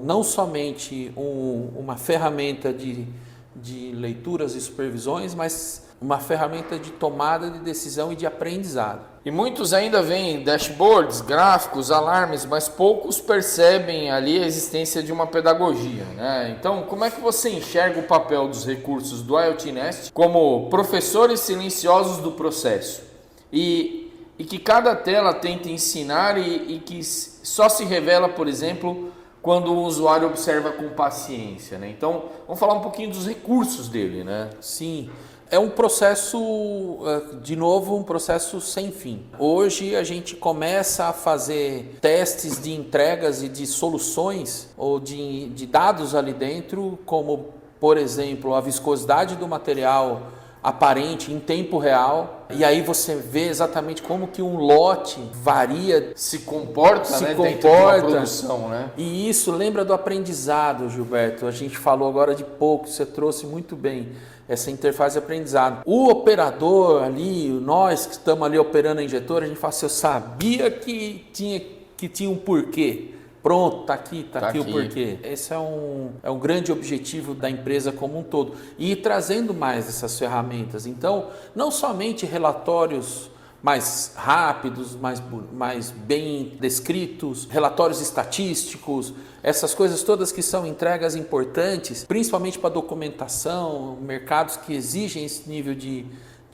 Não somente uma ferramenta de leituras e supervisões, mas uma ferramenta de tomada de decisão e de aprendizado. E muitos ainda veem dashboards, gráficos, alarmes, mas poucos percebem ali a existência de uma pedagogia, né? Então, como é que você enxerga o papel dos recursos do IoT Nest como professores silenciosos do processo? E que cada tela tenta ensinar e que só se revela, por exemplo, quando o usuário observa com paciência, né? Então, vamos falar um pouquinho dos recursos dele, né? Sim. É um processo, de novo, um processo sem fim. Hoje a gente começa a fazer testes de entregas e de soluções ou de dados ali dentro, como, por exemplo, a viscosidade do material aparente em tempo real. E aí você vê exatamente como que um lote varia, se comporta, né, dentro de uma produção, né? E isso lembra do aprendizado, Gilberto. A gente falou agora de pouco, você trouxe muito bem essa interface de aprendizado. O operador ali, nós que estamos ali operando a injetora, a gente fala assim, eu sabia que tinha um porquê. Pronto, tá aqui o porquê. Esse é um grande objetivo da empresa como um todo. E ir trazendo mais essas ferramentas. Então, não somente relatórios mais rápidos, mais bem descritos, relatórios estatísticos, essas coisas todas que são entregas importantes, principalmente para documentação, mercados que exigem esse nível de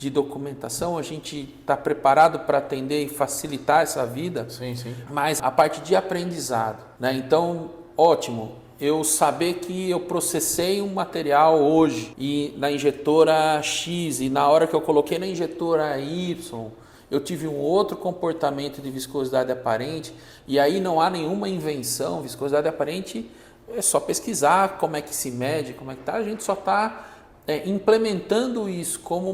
documentação, a gente está preparado para atender e facilitar essa vida. Sim, sim. Mas a parte de aprendizado, né? Então, ótimo. Eu saber que eu processei um material hoje e na injetora X e na hora que eu coloquei na injetora Y, eu tive um outro comportamento de viscosidade aparente e aí não há nenhuma invenção. Viscosidade aparente é só pesquisar como é que se mede, como é que tá. A gente só está implementando isso como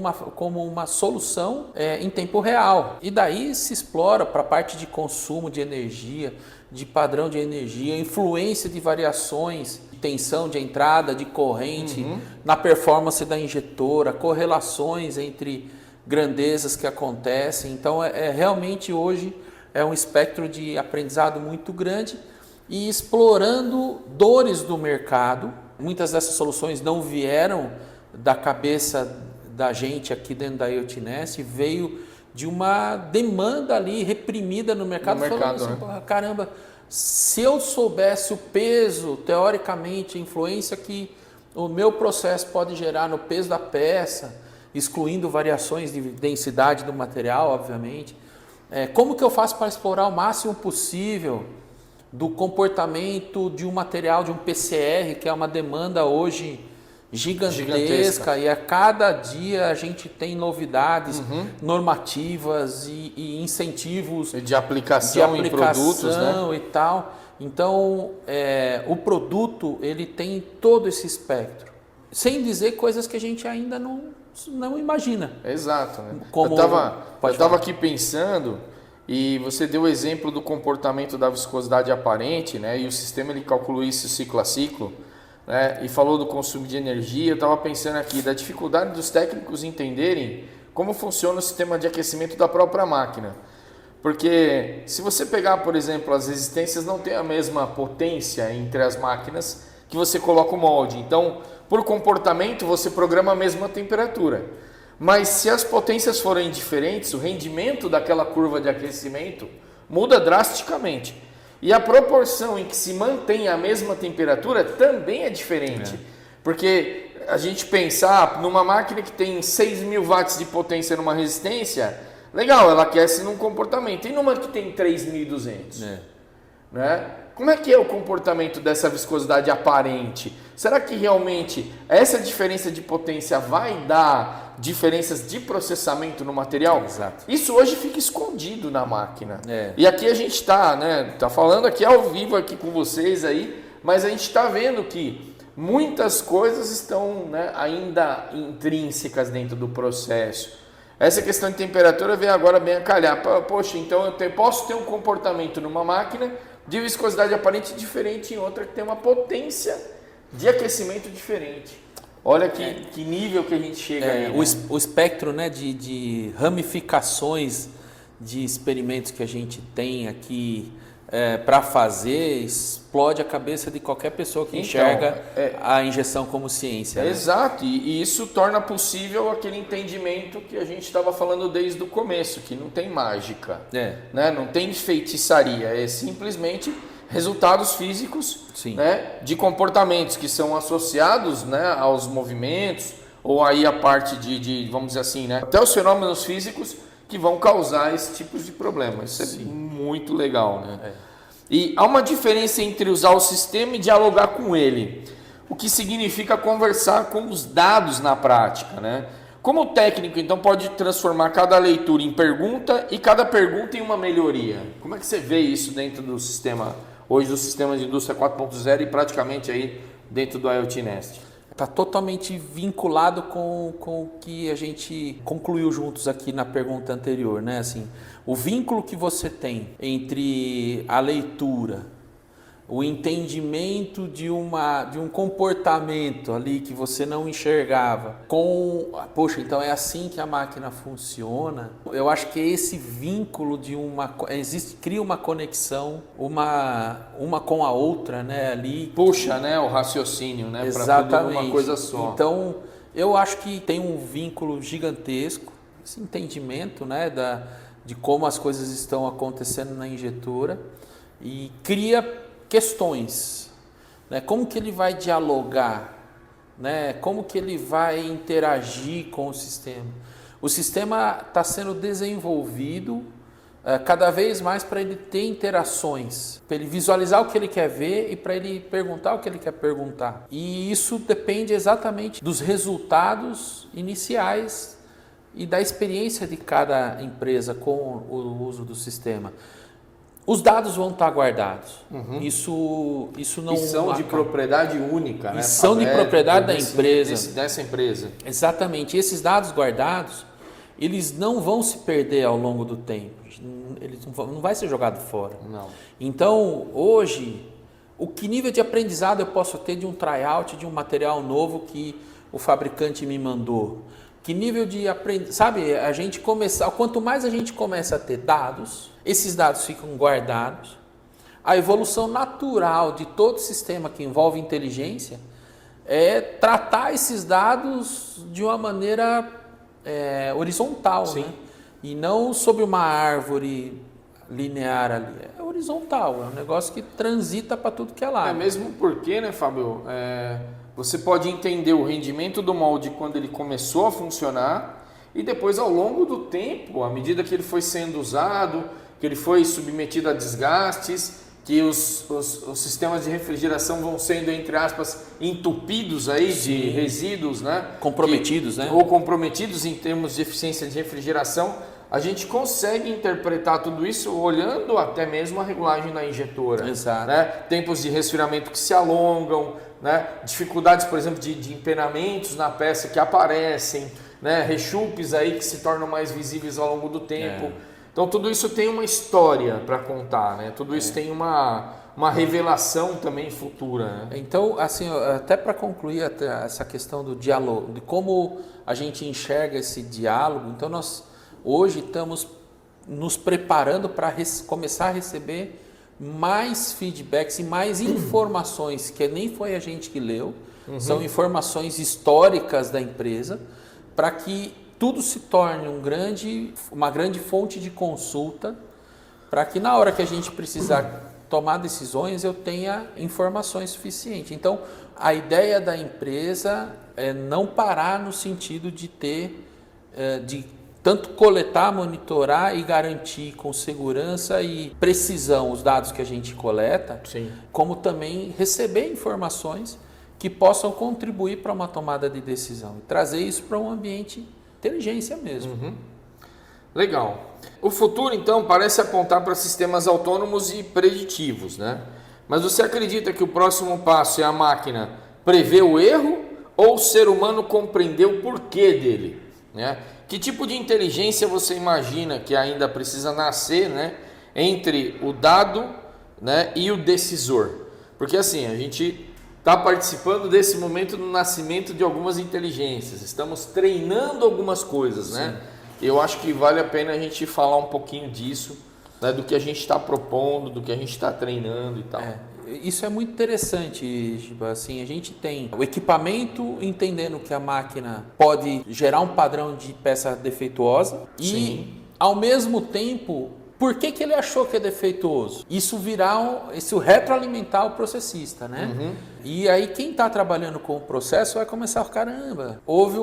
uma solução em tempo real. E daí se explora para a parte de consumo de energia, de padrão de energia, influência de variações, de tensão de entrada, de corrente, na performance da injetora, correlações entre grandezas que acontecem. Então realmente hoje é um espectro de aprendizado muito grande e explorando dores do mercado. Muitas dessas soluções não vieram da cabeça da gente aqui dentro da IoT Nest, veio de uma demanda ali reprimida no mercado. Falando assim, né? Caramba, se eu soubesse o peso, teoricamente, a influência que o meu processo pode gerar no peso da peça, excluindo variações de densidade do material, obviamente. Como que eu faço para explorar o máximo possível do comportamento de um material, de um PCR, que é uma demanda hoje gigantesca. E a cada dia a gente tem novidades normativas e incentivos de aplicação em produtos, né? E tal. Então, o produto ele tem todo esse espectro, sem dizer coisas que a gente ainda não imagina. Exato. Né? Eu estava aqui pensando, e você deu o exemplo do comportamento da viscosidade aparente, né? E o sistema ele calculou isso ciclo a ciclo, né? E falou do consumo de energia. Eu estava pensando aqui da dificuldade dos técnicos entenderem como funciona o sistema de aquecimento da própria máquina. Porque se você pegar, por exemplo, as resistências não têm a mesma potência entre as máquinas que você coloca o molde. Então, por comportamento, você programa a mesma temperatura. Mas se as potências forem diferentes, o rendimento daquela curva de aquecimento muda drasticamente. E a proporção em que se mantém a mesma temperatura também é diferente. Porque a gente pensar numa máquina que tem 6.000 watts de potência numa resistência, legal, ela aquece num comportamento. E numa que tem 3.200? Né? Como é que é o comportamento dessa viscosidade aparente? Será que realmente essa diferença de potência vai dar diferenças de processamento no material? Exato. Isso hoje fica escondido na máquina. E aqui a gente está, né, tá falando aqui ao vivo aqui com vocês aí, mas a gente está vendo que muitas coisas estão, né, ainda intrínsecas dentro do processo. Essa questão de temperatura vem agora bem a calhar. Poxa, então eu posso ter um comportamento numa máquina de viscosidade aparente diferente em outra que tem uma potência de aquecimento diferente. Olha que nível que a gente chega aí. Né? O espectro, né, de ramificações de experimentos que a gente tem aqui para fazer, explode a cabeça de qualquer pessoa que enxerga a injeção como ciência. Né? Exato, e isso torna possível aquele entendimento que a gente estava falando desde o começo, que não tem mágica, né? Não tem feitiçaria, é simplesmente resultados físicos, né, de comportamentos que são associados, né, aos movimentos, ou aí a parte de vamos dizer assim, né, até os fenômenos físicos que vão causar esse tipo de problema. Isso é muito legal, né? E há uma diferença entre usar o sistema e dialogar com ele, o que significa conversar com os dados na prática, né? Como o técnico, então, pode transformar cada leitura em pergunta e cada pergunta em uma melhoria? Como é que você vê isso dentro do sistema, hoje do sistema de indústria 4.0 e praticamente aí dentro do IoT Nest? Está totalmente vinculado com o que a gente concluiu juntos aqui na pergunta anterior, né? Assim, o vínculo que você tem entre a leitura, o entendimento de um comportamento ali que você não enxergava poxa, então é assim que a máquina funciona. Eu acho que esse vínculo cria uma conexão, uma com a outra, né, ali. Puxa, né, o raciocínio, né, para tudo uma coisa só. Então, eu acho que tem um vínculo gigantesco, esse entendimento, né, de como as coisas estão acontecendo na injetora, e cria questões, né? Como que ele vai dialogar, né? Como que ele vai interagir com o sistema? O sistema está sendo desenvolvido cada vez mais para ele ter interações, para ele visualizar o que ele quer ver e para ele perguntar o que ele quer perguntar. E isso depende exatamente dos resultados iniciais e da experiência de cada empresa com o uso do sistema. Os dados vão estar guardados. Isso não... E são de propriedade única, né? E são de propriedade da empresa. Dessa empresa. Exatamente. E esses dados guardados, eles não vão se perder ao longo do tempo. Eles não vai ser jogado fora. Não. Então, hoje, que nível de aprendizado eu posso ter de um tryout, de um material novo que o fabricante me mandou? Que nível de aprendizado... Sabe, quanto mais a gente começa a ter dados, esses dados ficam guardados. A evolução natural de todo sistema que envolve inteligência é tratar esses dados de uma maneira horizontal, né? E não sobre uma árvore linear ali. É horizontal, é um negócio que transita para tudo que é lado. Mesmo porque, né, Fábio, você pode entender o rendimento do molde quando ele começou a funcionar e depois, ao longo do tempo, à medida que ele foi sendo usado, que ele foi submetido a desgastes, que os sistemas de refrigeração vão sendo, entre aspas, entupidos aí de resíduos, né? Comprometidos, né? Ou comprometidos em termos de eficiência de refrigeração. A gente consegue interpretar tudo isso olhando até mesmo a regulagem da injetora. Exato. Né? Tempos de resfriamento que se alongam, né? Dificuldades, por exemplo, de empenamentos na peça que aparecem, né? Rechupes aí que se tornam mais visíveis ao longo do tempo. Então tudo isso tem uma história para contar, né? Tudo isso tem uma revelação também futura. Né? Então, assim, até para concluir essa questão do diálogo, de como a gente enxerga esse diálogo, então nós hoje estamos nos preparando para começar a receber mais feedbacks e mais informações, que nem foi a gente que leu, são informações históricas da empresa, para que tudo se torne uma grande fonte de consulta, para que na hora que a gente precisar tomar decisões eu tenha informações suficientes. Então, a ideia da empresa é não parar no sentido de de tanto coletar, monitorar e garantir com segurança e precisão os dados que a gente coleta, como também receber informações que possam contribuir para uma tomada de decisão e trazer isso para um ambiente inteligência mesmo. Legal. O futuro, então, parece apontar para sistemas autônomos e preditivos, né? Mas você acredita que o próximo passo é a máquina prever o erro ou o ser humano compreender o porquê dele, né? Que tipo de inteligência você imagina que ainda precisa nascer, né, entre o dado, né, e o decisor? Porque assim, a gente está participando desse momento do nascimento de algumas inteligências, estamos treinando algumas coisas, né? Eu acho que vale a pena a gente falar um pouquinho disso, né, do que a gente está propondo, do que a gente está treinando e tal. Isso é muito interessante, Giba. Assim, a gente tem o equipamento entendendo que a máquina pode gerar um padrão de peça defeituosa e, ao mesmo tempo, por que ele achou que é defeituoso? Isso isso retroalimentar o processista, né? E aí quem está trabalhando com o processo vai começar a caramba, houve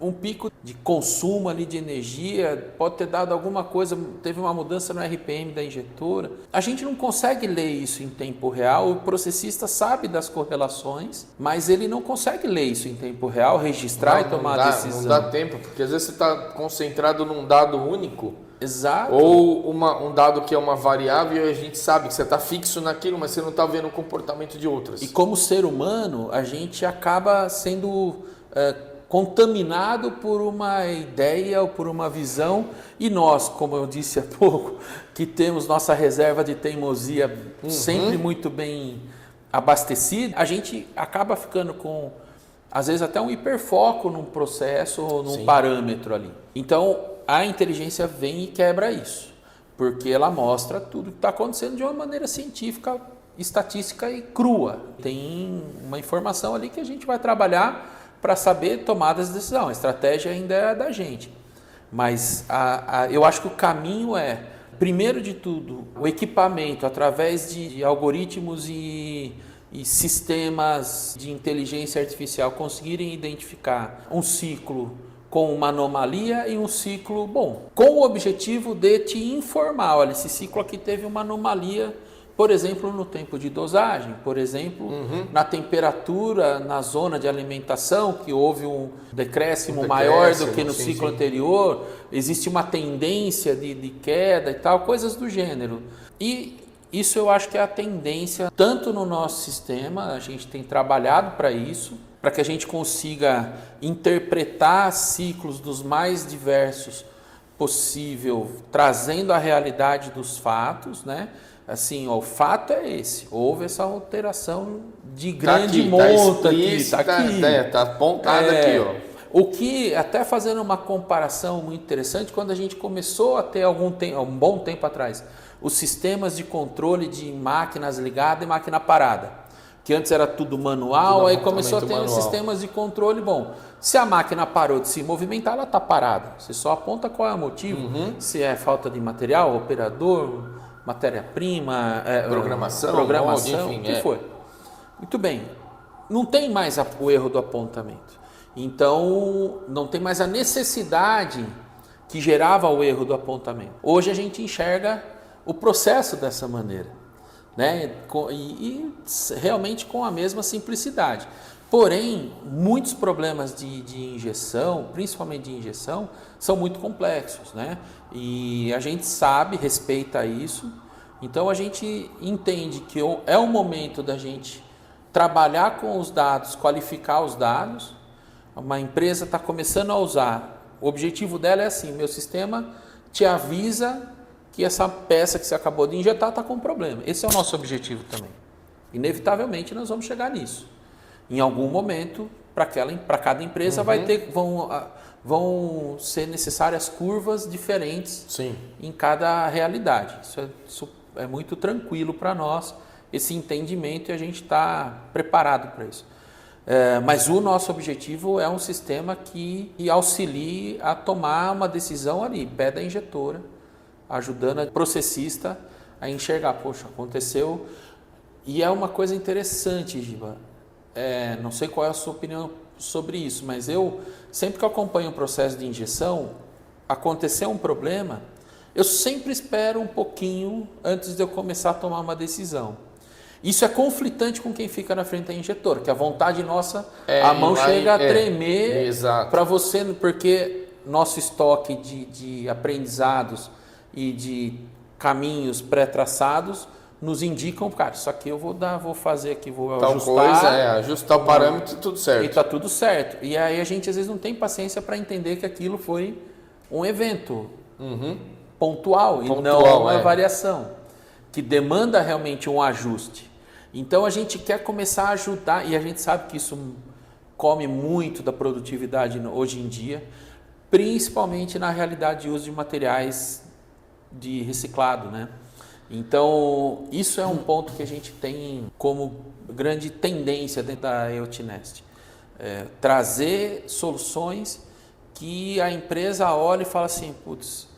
um pico de consumo ali de energia, pode ter dado alguma coisa, teve uma mudança no RPM da injetora. A gente não consegue ler isso em tempo real, o processista sabe das correlações, mas ele não consegue ler isso em tempo real, registrar e tomar a decisão. Não dá tempo, porque às vezes você está concentrado num dado único. Exato. Ou um dado que é uma variável e a gente sabe que você está fixo naquilo, mas você não está vendo o comportamento de outras. E como ser humano, a gente acaba sendo contaminado por uma ideia ou por uma visão, e nós, como eu disse há pouco, que temos nossa reserva de teimosia sempre muito bem abastecida, a gente acaba ficando com, às vezes, até um hiperfoco num processo ou num parâmetro ali. Então, a inteligência vem e quebra isso, porque ela mostra tudo que está acontecendo de uma maneira científica, estatística e crua. Tem uma informação ali que a gente vai trabalhar para saber tomadas de decisão. A estratégia ainda é da gente. Mas eu acho que o caminho é, primeiro de tudo, o equipamento, através de algoritmos e sistemas de inteligência artificial, conseguirem identificar um ciclo com uma anomalia e um ciclo bom, com o objetivo de te informar, olha, esse ciclo aqui teve uma anomalia, por exemplo, no tempo de dosagem, por exemplo, na temperatura, na zona de alimentação, que houve um decréscimo maior do que no ciclo anterior, existe uma tendência de queda e tal, coisas do gênero. E isso eu acho que é a tendência, tanto no nosso sistema, a gente tem trabalhado para isso, para que a gente consiga interpretar ciclos dos mais diversos possível, trazendo a realidade dos fatos, né? Assim, ó, o fato é esse, houve essa alteração de grande monta aqui, está aqui. Está apontado aqui, ó. O que, até fazendo uma comparação muito interessante, quando a gente começou a ter um bom tempo atrás, os sistemas de controle de máquinas ligadas e máquina parada, que antes era tudo manual, aí começou a ter os sistemas de controle. Bom, se a máquina parou de se movimentar, ela está parada. Você só aponta qual é o motivo, se é falta de material, operador, matéria-prima, programação, enfim, o que foi. Muito bem, não tem mais o erro do apontamento. Então, não tem mais a necessidade que gerava o erro do apontamento. Hoje a gente enxerga o processo dessa maneira, né? E realmente com a mesma simplicidade. Porém, muitos problemas de injeção, principalmente de injeção, são muito complexos, né? E a gente sabe, respeita isso. Então a gente entende que é o momento da gente trabalhar com os dados, qualificar os dados. Uma empresa está começando a usar. O objetivo dela é assim: meu sistema te avisa que essa peça que você acabou de injetar está com problema. Esse é o nosso objetivo também. Inevitavelmente nós vamos chegar nisso. Em algum momento, para cada empresa vão ser necessárias curvas diferentes em cada realidade. Isso é muito tranquilo para nós, esse entendimento, e a gente está preparado para isso. Mas o nosso objetivo é um sistema que auxilie a tomar uma decisão ali, pé da injetora, ajudando o processista a enxergar, poxa, aconteceu. E é uma coisa interessante, Giba, não sei qual é a sua opinião sobre isso, mas eu, sempre que eu acompanho o processo de injeção, aconteceu um problema, eu sempre espero um pouquinho antes de eu começar a tomar uma decisão. Isso é conflitante com quem fica na frente da injetora, que a vontade nossa, a mão chega a tremer para você, porque nosso estoque de aprendizados e de caminhos pré-traçados nos indicam, cara, isso aqui eu vou fazer aqui, vou tal ajustar. Ajustar o parâmetro e tudo certo. E está tudo certo. E aí a gente às vezes não tem paciência para entender que aquilo foi um evento pontual e não uma variação, que demanda realmente um ajuste. Então a gente quer começar a ajudar, e a gente sabe que isso come muito da produtividade hoje em dia, principalmente na realidade de uso de materiais de reciclado, né? Então, isso é um ponto que a gente tem como grande tendência dentro da EOTNest. Trazer soluções que a empresa olha e fala assim, putz,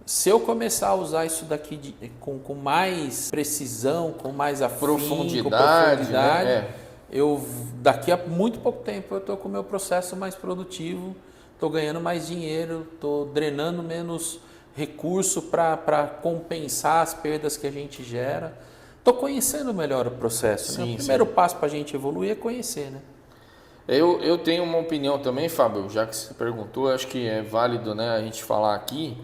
se eu começar a usar isso daqui com mais precisão, com mais afinco, profundidade, né? eu daqui a muito pouco tempo eu estou com o meu processo mais produtivo, estou ganhando mais dinheiro, estou drenando menos recurso para compensar as perdas que a gente gera. Estou conhecendo melhor o processo. Sim, né? O primeiro passo para a gente evoluir é conhecer, né? Eu tenho uma opinião também, Fábio, já que você perguntou, acho que é válido, né, a gente falar aqui,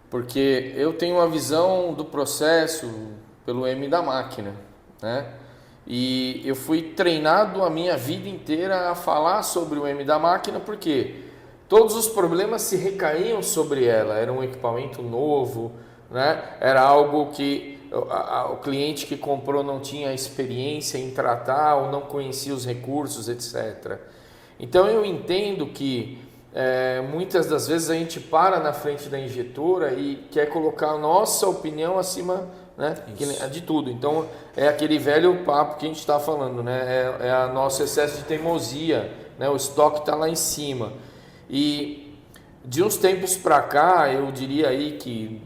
porque eu tenho uma visão do processo pelo M da máquina, né? E eu fui treinado a minha vida inteira a falar sobre o M da máquina, porque todos os problemas se recaíam sobre ela. Era um equipamento novo, né? Era algo que o cliente que comprou não tinha experiência em tratar ou não conhecia os recursos, etc. Então eu entendo que muitas das vezes a gente para na frente da injetora e quer colocar a nossa opinião acima, né, de tudo. Então é aquele velho papo que a gente está falando, né? É a nosso excesso de teimosia, né? O estoque está lá em cima. E de uns tempos para cá, eu diria aí que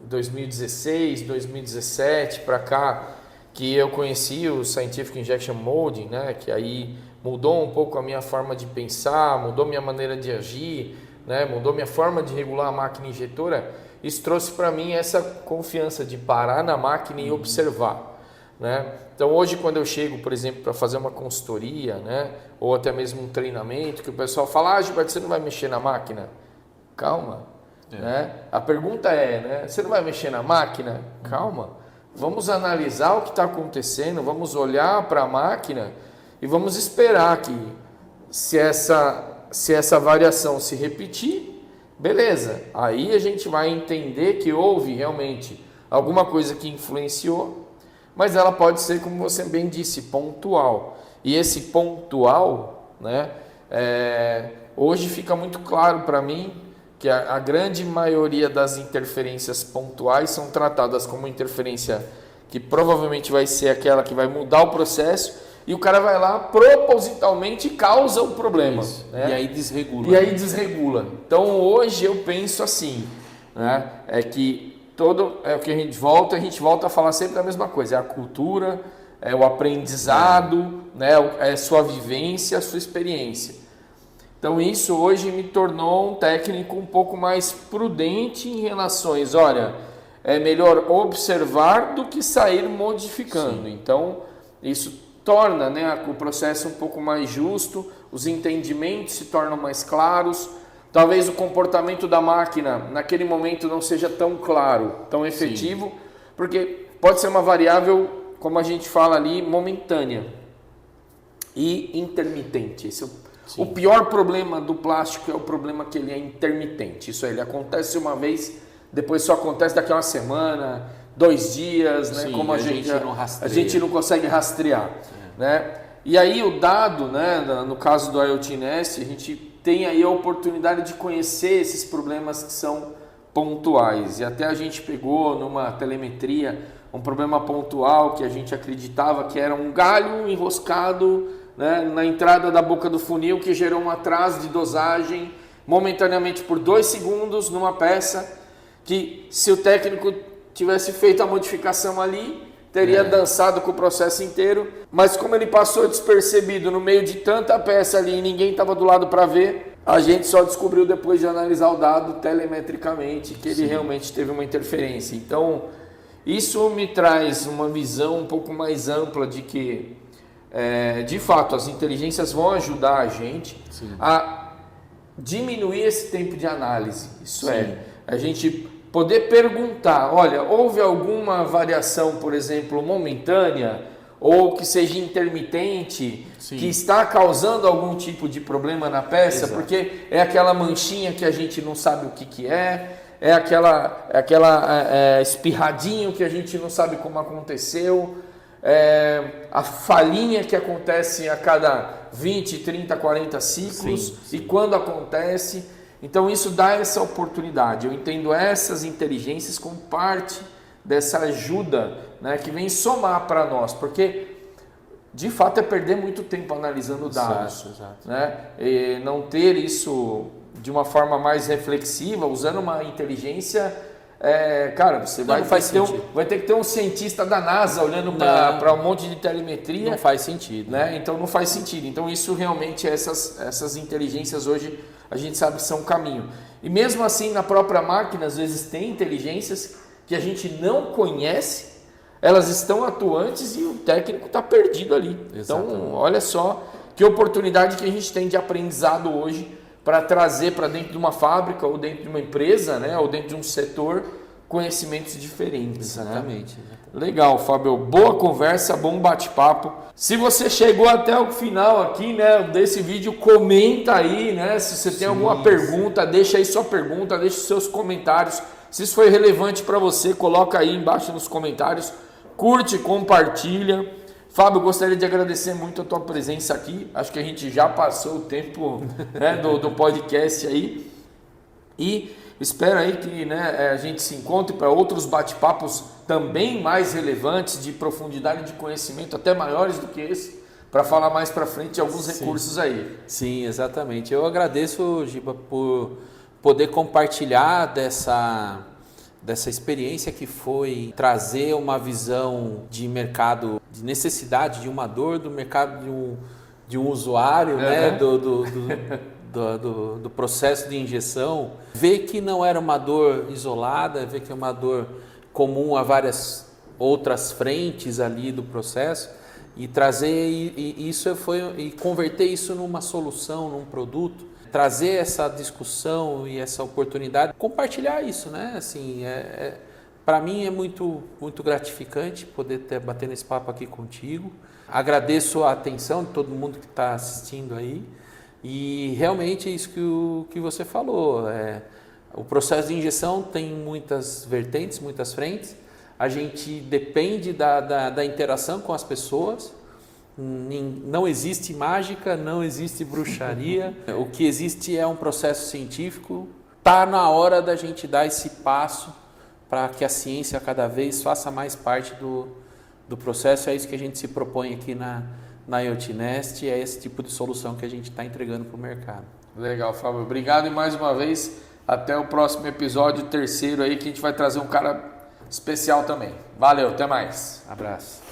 2016, 2017 para cá, que eu conheci o Scientific Injection Molding, né, que aí mudou um pouco a minha forma de pensar, mudou minha maneira de agir, né, mudou minha forma de regular a máquina injetora. Isso trouxe para mim essa confiança de parar na máquina e observar, né? Então hoje quando eu chego, por exemplo, para fazer uma consultoria, né, ou até mesmo um treinamento, que o pessoal fala, Gilberto, você não vai mexer na máquina? Calma. Né? A pergunta é, né, você não vai mexer na máquina? Calma. Vamos analisar o que está acontecendo, vamos olhar para a máquina e vamos esperar que se essa variação se repetir, beleza. Aí a gente vai entender que houve realmente alguma coisa que influenciou, mas ela pode ser, como você bem disse, pontual. E esse pontual, né, hoje fica muito claro para mim que a grande maioria das interferências pontuais são tratadas como interferência que provavelmente vai ser aquela que vai mudar o processo e o cara vai lá propositalmente causa o problema. Né? E aí desregula. E aí desregula. Então hoje eu penso assim, né? É que o que a gente volta a falar sempre a mesma coisa, é a cultura, é o aprendizado, né? É a sua vivência, a sua experiência. Então isso hoje me tornou um técnico um pouco mais prudente em relações, olha, é melhor observar do que sair modificando. Sim. Então isso torna, né, o processo um pouco mais justo, os entendimentos se tornam mais claros, talvez o comportamento da máquina naquele momento não seja tão claro, tão efetivo, sim, porque pode ser uma variável, como a gente fala ali, momentânea e intermitente. Esse o pior problema do plástico é o problema que ele é intermitente. Isso aí, ele acontece uma vez, depois só acontece daqui a uma semana, 2 dias, né? Sim, como a gente não consegue rastrear. Né? E aí o dado, né, no caso do IoTNest, a gente tem aí a oportunidade de conhecer esses problemas que são pontuais. E até a gente pegou numa telemetria um problema pontual que a gente acreditava que era um galho enroscado, né, na entrada da boca do funil, que gerou um atraso de dosagem momentaneamente por 2 segundos numa peça, que se o técnico tivesse feito a modificação ali, teria dançado com o processo inteiro, mas como ele passou despercebido no meio de tanta peça ali e ninguém estava do lado para ver, a gente só descobriu depois de analisar o dado telemetricamente que ele realmente teve uma interferência. Então isso me traz uma visão um pouco mais ampla de que de fato as inteligências vão ajudar a gente a diminuir esse tempo de análise. Isso a gente poder perguntar, olha, houve alguma variação, por exemplo, momentânea ou que seja intermitente, que está causando algum tipo de problema na peça. Exato. Porque é aquela manchinha que a gente não sabe o que é aquela espirradinho que a gente não sabe como aconteceu, a falhinha que acontece a cada 20, 30, 40 ciclos, e quando acontece. Então isso dá essa oportunidade. Eu entendo essas inteligências como parte dessa ajuda, né, que vem somar para nós, porque de fato é perder muito tempo analisando dados, Exato. né? E não ter isso de uma forma mais reflexiva, usando uma inteligência, cara, você vai ter que ter um cientista da NASA olhando para um monte de telemetria. Não faz sentido, né? Então não faz sentido. Então isso realmente, essas inteligências hoje a gente sabe que são um caminho. E mesmo assim na própria máquina às vezes tem inteligências que a gente não conhece, elas estão atuantes e o técnico está perdido ali. Exatamente. Então olha só que oportunidade que a gente tem de aprendizado hoje para trazer para dentro de uma fábrica ou dentro de uma empresa, né, ou dentro de um setor, conhecimentos diferentes. Exatamente. Né? Legal, Fábio. Boa conversa, bom bate-papo. Se você chegou até o final aqui, né, desse vídeo, comenta aí, né? Se você tem alguma pergunta, deixa aí sua pergunta, deixa os seus comentários. Se isso foi relevante para você, coloca aí embaixo nos comentários. Curte, compartilha. Fábio, gostaria de agradecer muito a tua presença aqui. Acho que a gente já passou o tempo, né, do podcast aí. E espero aí que, né, a gente se encontre para outros bate-papos também mais relevantes, de profundidade de conhecimento, até maiores do que esse, para falar mais para frente de alguns recursos aí. Sim, exatamente. Eu agradeço, Giba, por poder compartilhar dessa experiência que foi trazer uma visão de mercado, de necessidade, de uma dor do mercado de um usuário, né? Do processo de injeção, ver que não era uma dor isolada, ver que é uma dor comum a várias outras frentes ali do processo, e trazer e converter isso numa solução, num produto, trazer essa discussão e essa oportunidade, compartilhar isso, né? Assim, para mim é muito, muito gratificante poder bater nesse papo aqui contigo. Agradeço a atenção de todo mundo que está assistindo aí. E realmente é isso que você falou. O processo de injeção tem muitas vertentes, muitas frentes. A gente depende da interação com as pessoas. Não existe mágica, não existe bruxaria. O que existe é um processo científico. Está na hora da gente dar esse passo para que a ciência cada vez faça mais parte do processo. É isso que a gente se propõe aqui na IoT Nest, é esse tipo de solução que a gente está entregando para o mercado. Legal, Fábio. Obrigado e mais uma vez, até o próximo episódio, terceiro aí, que a gente vai trazer um cara especial também. Valeu, até mais. Abraço.